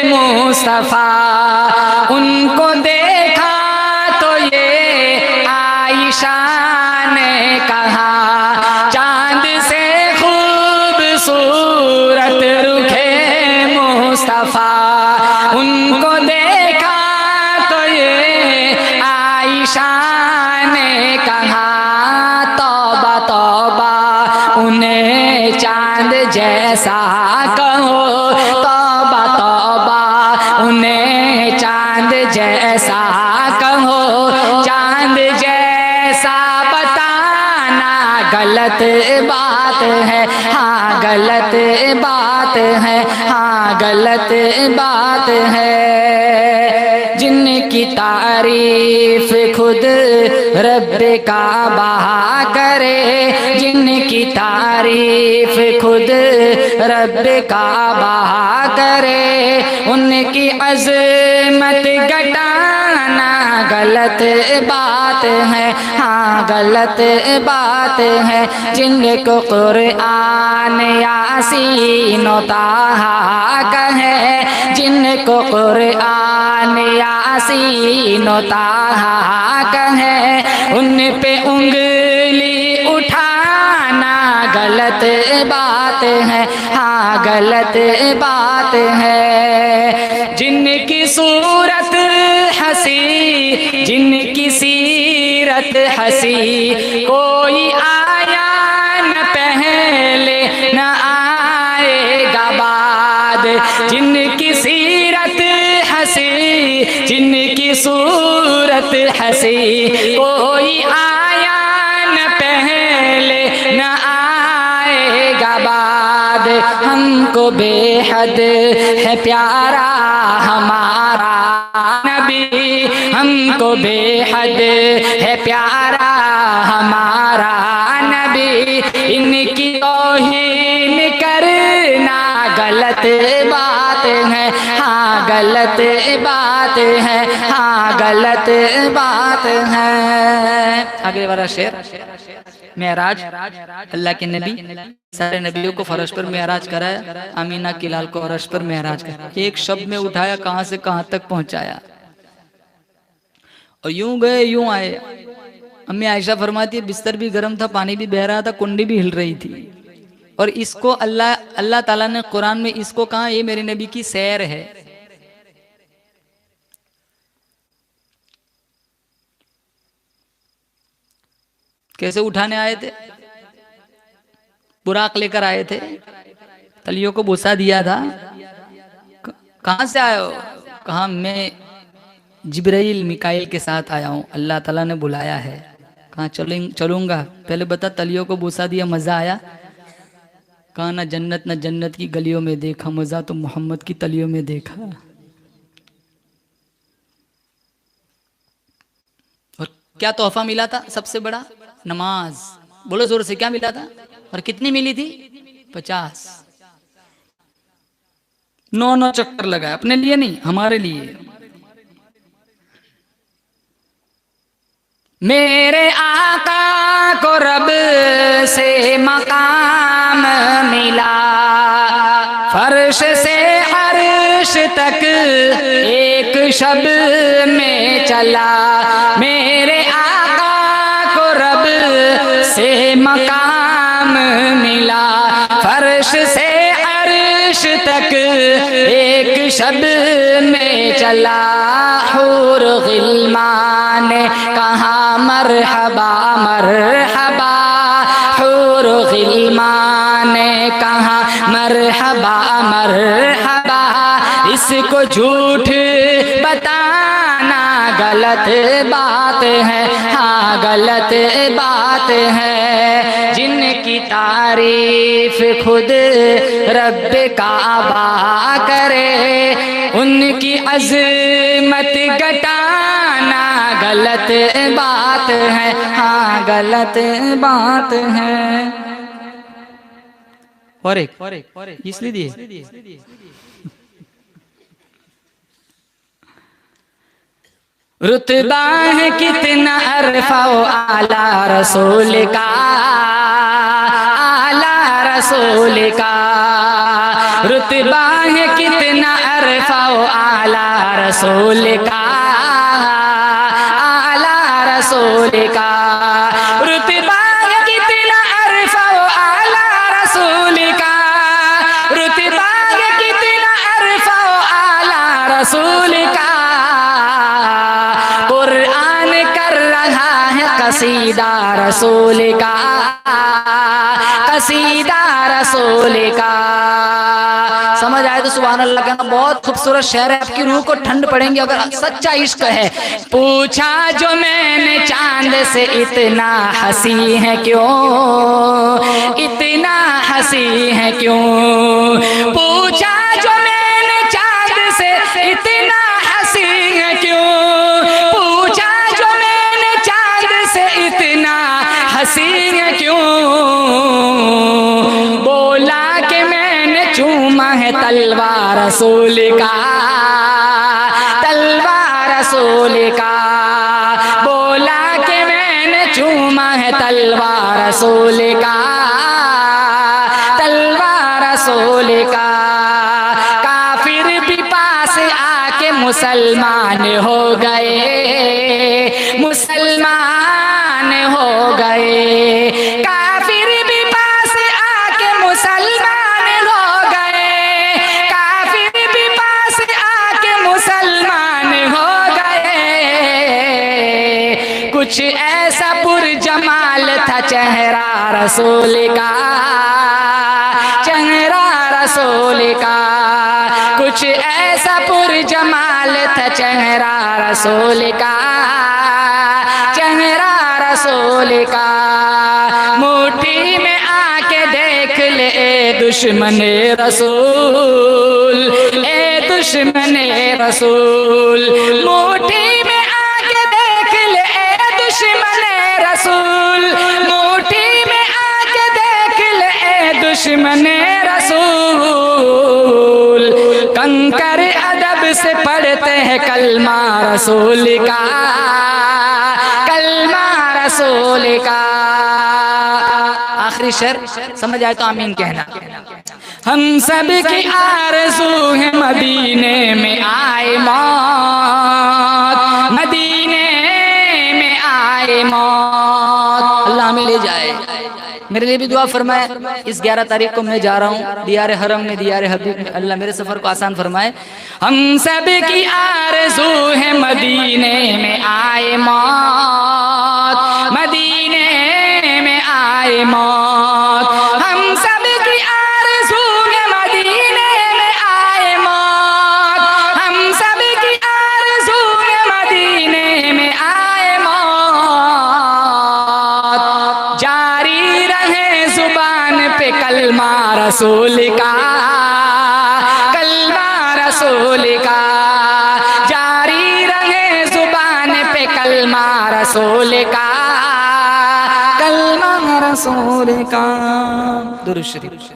[SPEAKER 1] मुस्तफा, उनको देखा तो ये आयशा ने कहा। चांद से खूबसूरत रुखे मुस्तफा, उनको देखा तो ये आयशा ने कहा। तौबा तौबा उन्हें चांद जैसा कहो, तौबा तौबा उन्हें चांद जैसा कहो। चांद जैसा बताना गलत बात है, हाँ गलत बात है, हाँ गलत बात है। जिनकी तारीफ खुद रब काबा करे, जिनकी तारीफ खुद रब काबा करे, उनकी अज़मत घटाना गलत बात है, हाँ गलत बात है। जिनको कुरान यासीन व ताहा कहे, जिनको कुरान यासीन व ताहा कहे, उन पे उंगली उठाना गलत बात है, हाँ गलत बात है। जिनकी सूरत हसी, जिनकी सीरत हसी, कोई आया न पहले न आएगा बाद। जिनकी सीरत हसी, जिनकी सूरत हसी, कोई आया न पहले न आएगा बाद। हमको बेहद है प्यारा हमारा नबी, हमको बेहद है प्यारा हमारा नबी। इनकी तौहीन करना गलत बात है, हाँ गलत बात है, हाँ गलत बात है। आगे वाला शेर। मेराज, अल्लाह के नबी सारे नबियों को फर्श पर मेराज कराया, अमीना की लाल को फर्श पर मेराज कराया। एक शब्द में उठाया, कहां से कहां तक पहुंचाया, और यूं गए यूं आए। अम्मी आयशा फरमाती है, बिस्तर भी गर्म था, पानी भी बह रहा था, कुंडी भी हिल रही थी, और इसको अल्लाह ताला ने कुरान में इसको कहा, ये मेरे नबी की सैर है। कैसे उठाने आए थे? बुराक लेकर आए थे, तलियों को बोसा दिया था। कहाँ से आए हो? कहा मैं जिब्राइल मिकाइल के साथ आया हूँ, अल्लाह ताला ने बुलाया है। कहाँ चलूंगा? पहले बता, तलियों को बोसा दिया, मजा आया? कहा ना जन्नत की गलियों में देखा, मजा तो मोहम्मद की तलियों में देखा। और क्या तोहफा मिला था सबसे बड़ा? नमाज। बोलो जोर से, क्या मिला था? और कितनी मिली थी? 50। 9 चक्कर लगाए, अपने लिए नहीं, हमारे लिए। मेरे आका को रब से मकाम मिला, फर्श से अर्श तक एक शब में चला। मेरे आका को रब से मकाम मिला, फर्श से अर्श तक एक शब में चला। हूर गिलमान ने कहा मरहबा मरहबा, हूर गिलमान ने कहा मरहबा मरहबा। इसको झूठ बताना गलत बात है, हाँ गलत बात है। जिनकी तारीफ खुद रब काबा करे, उनकी अज़मत घटाना गलत बात है, हाँ गलत बात है। और एक इसलिए दिए रुतबा है कितना अरफा आला रसूल का, आला रसूल का। रुतबा है कितना अरफा आला रसूल का, आला रसूल का। रुतबा है कितना अरफा आला रसूल का, रुतबा है कितना अरफा आला रसूल का। कुरान कर रहा है कसीदा रसूल का, कसीदा रसूल का। समझ आए तो सुभान अल्लाह कहना। बहुत खूबसूरत शेर है, आपकी रूह को ठंड पड़ेंगे अगर सच्चा इश्क है। पूछा जो मैंने चांद से इतना हंसी है क्यों, इतना हंसी है क्यों। पूछा जो मैंने चांद से इतना हंसी है क्यों, पूछा जो मैंने चांद से इतना हंसी है क्यों। बोला कि मैंने चूमा है तलवार रसूल का, तलवार रसूल का। बोला कि मैंने चूमा है तलवार रसूल का, तलवार रसूल का। काफिर भी पास आके मुसलमान हो गए, मुसलमान हो गए। काफिर भी पास आके मुसलमान हो गए, काफिर भी पास आके मुसलमान हो गए। कुछ ऐसा पुरजमाल था चेहरा रसूल का, चेहरा रसूल का। कुछ ऐसा पुरजमाल था चेहरा रसूल का, चेहरा रसूल का। मुट्ठी में आके देख ले ए दुश्मन रसूल, ए दुश्मन रसूल। मुट्ठी में आके देख ले ए दुश्मन रसूल, मुट्ठी में आके देख ले ए दुश्मन रसूल। कंकर अदब से पढ़ते हैं कलमा रसूल का, कलमा रसूल का। आखिरी शेर समझ आए तो आमीन कहना। हम सब की आरज़ू है मदीने में आए मौत, मदीने में आए मौत। अल्लाह हमें ले जाए। मेरे लिए भी दुआ फरमाए। इस 11 तारीख को मैं जा रहा हूँ दियारे हरम में, दियारे हबीब में। अल्लाह मेरे सफ़र को आसान फरमाए। हम सब की आरज़ू है मदीने में आए मौत, मदीने में आए मौत। हम सब की आरज़ू है रसूल का, कलमा रसूल का, जारी रहे जुबान पे कलमा रसूल का, कलमा रसूल का। दुरूद शरीफ।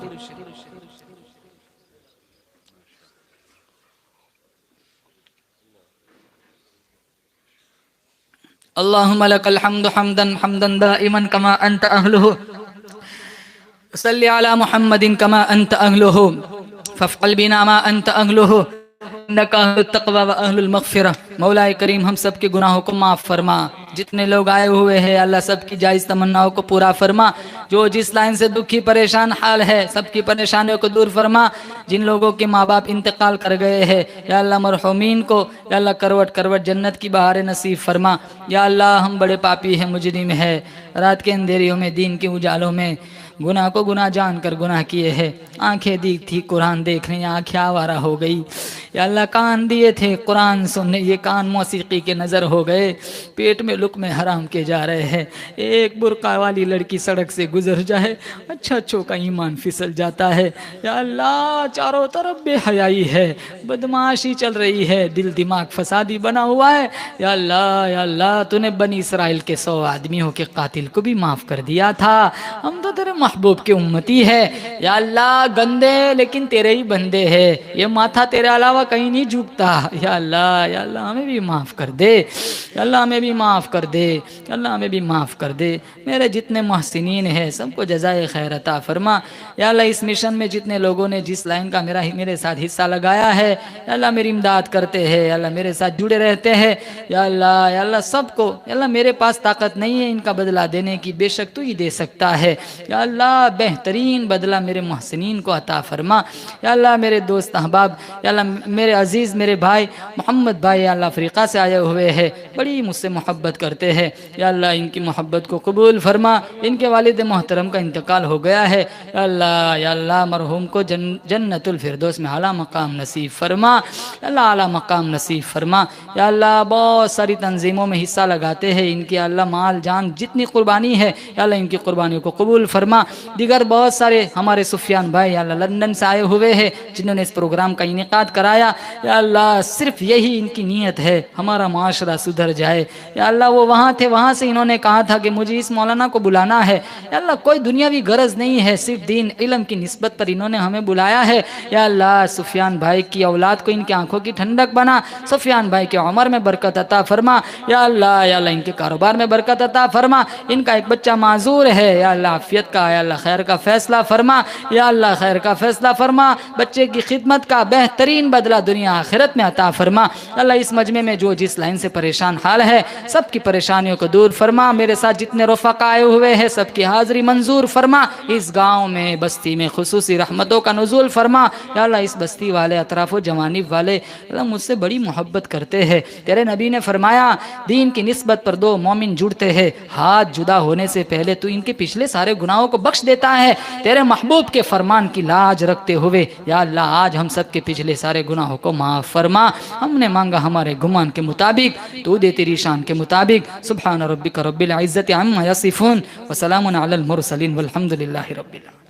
[SPEAKER 1] अल्लाहुम्मा लकल हम्दु हम्दन हम्दन दाइमन कमा अंत अहलुहु, सल्ली अला मुहम्मदिन कमा अंत अहलुहु, फफ़अल बिना मा अंत अहलुहु, इन्नका अहलुत तक़वा व अहलुल मग़फ़िरह। मौलाए करीम हम सब के गुनाहों को माफ़ फरमा, जितने लोग आए हुए हैं अल्लाह सब की जायज़ तमन्नाओं को पूरा फरमा, जो जिस लाइन से दुखी परेशान हाल है सबकी परेशानियों को दूर फरमा, जिन लोगों के माँ बाप इंतकाल कर गए हैं या अल्लाह मरहूमीन को या अल्लाह करवट करवट जन्नत की बहारें नसीब फरमा। या अल्लाह हम बड़े पापी हैं, मुजरिम है, रात के अंधेरियों में दीन के उजालों में गुनाह को गुनाह जान कर गुनाह किए हैं। आंखें दी थी कुरान देखने, आंखें आवारा हो गई। या अल्लाह कान दिए थे कुरान सुनने, ये कान मौसीकी के नज़र हो गए। पेट में लुक़्मे हराम के जा रहे हैं। एक बुर्का वाली लड़की सड़क से गुजर जाए, अच्छों का ईमान फिसल जाता है। या अल्लाह चारों तरफ बेहयाई है, बदमाशी चल रही है, दिल दिमाग फसादी बना हुआ है। या अल्लाह तूने बनी इसराइल के 100 आदमियों के कातिल को भी माफ़ कर दिया था। हम तो तेरे महबूब के उम्मती है। या अल्लाह गंदे लेकिन तेरे ही बंदे हैं, ये माथा तेरे अलावा कहीं नहीं झुकता। या अल्लाह हमें भी माफ़ कर दे, या अल्लाह हमें भी माफ़ कर दे, या अल्लाह हमें भी माफ़ कर दे। मेरे जितने मोहसिनीन हैं सबको जज़ाए खैर अता फरमा। या अल्लाह इस मिशन में जितने लोगों ने जिस लाइन का मेरे साथ हिस्सा लगाया है, या अल्लाह मेरी इमदाद करते हैं, या अल्लाह मेरे साथ जुड़े रहते हैं। या अल्लाह सबको, या अल्लाह मेरे पास ताकत नहीं है इनका बदला देने की, बेशक तू ही दे सकता है। या अल्लाह बेहतरीन बदला मेरे मोहसिनीन को अता फरमा। या अल्लाह मेरे दोस्त अहबाब, या अल्लाह मेरे अजीज़ मेरे भाई मोहम्मद भाई या अल्लाह अफ्रीका से आए हुए हैं, बड़ी मुझसे मोहब्बत करते हैं। या अल्लाह इनकी मोहब्बत को कबूल फरमा। इनके वालिद मोहतरम का इंतकाल हो गया है। या अल्लाह मरहूम को जन्नतुल फिरदौस में आला मकाम नसीब फरमा। या अल्लाह आला मकाम नसीब फरमा। या अल्लाह बहुत सारी तंजीमों में हिस्सा लगाते हैं, इनकी अल्लाह माल जान जितनी कुर्बानी है या अल्लाह इनकी कुर्बानियों को कबूल फरमा। दिगर बहुत सारे हमारे सुफियान भाई या अल्लाह लंदन से आए हुए हैं जिन्होंने इस प्रोग्राम का इनेकाद कराया। या अल्लाह सिर्फ यही इनकी नीयत है हमारा माशरा सुधर जाए। या अल्लाह वो वहाँ थे, वहाँ से इन्होंने कहा था कि मुझे इस मौलाना को बुलाना है। या अल्लाह कोई दुनियावी गरज नहीं है, सिर्फ दीन इल्म की निस्बत पर इन्होंने हमें बुलाया है। या अल्लाह सुफियान भाई की औलाद को इनकी आंखों की ठंडक बना, सुफियान भाई के उम्र में बरकत अता फरमा। या अल्लाह इनके कारोबार में बरकत अता फरमा। इनका एक बच्चा माजूर है, या अल्लाह आफियत का या अल्लाह खैर का फैसला फरमा। या अल्लाह खैर का फैसला फरमा, बच्चे की खिदमत का बेहतरीन बदला दुनिया आखिरत में अता फरमा। अल्लाह इस मजमे में जो जिस लाइन से परेशान हाल है सबकी परेशानियों को दूर फरमा। मेरे साथ जितने रफ़ाक़ा आए हुए हैं सबकी हाज़री मंजूर फरमा। इस गाँव में बस्ती में खुसूसी रहमतों का नुज़ूल फरमा। या अल्लाह इस बस्ती वाले अतराफ़ जवानिब वाले अल्लाह मुझसे बड़ी मोहब्बत करते हैं। तेरे नबी ने फरमाया दीन की निस्बत पर दो मोमिन जुड़ते हैं, हाथ जुदा होने से पहले तू इनके पिछले सारे गुनाहों को बख्श देता है। तेरे महबूब के फरमान की लाज रखते हुए या अल्लाह आज हम सब के पिछले सारे गुनाहों को माफ़ फरमा। हमने मांगा हमारे गुमान के मुताबिक, तू दे तेरी शान के मुताबिक। सुब्हान रब्बिका रब्बिल इज़्ज़ति अम्मा यसिफून व सलामुन अलल मुरसलीन वल्हम्दुलिल्लाहि रब्बिल आलमीन।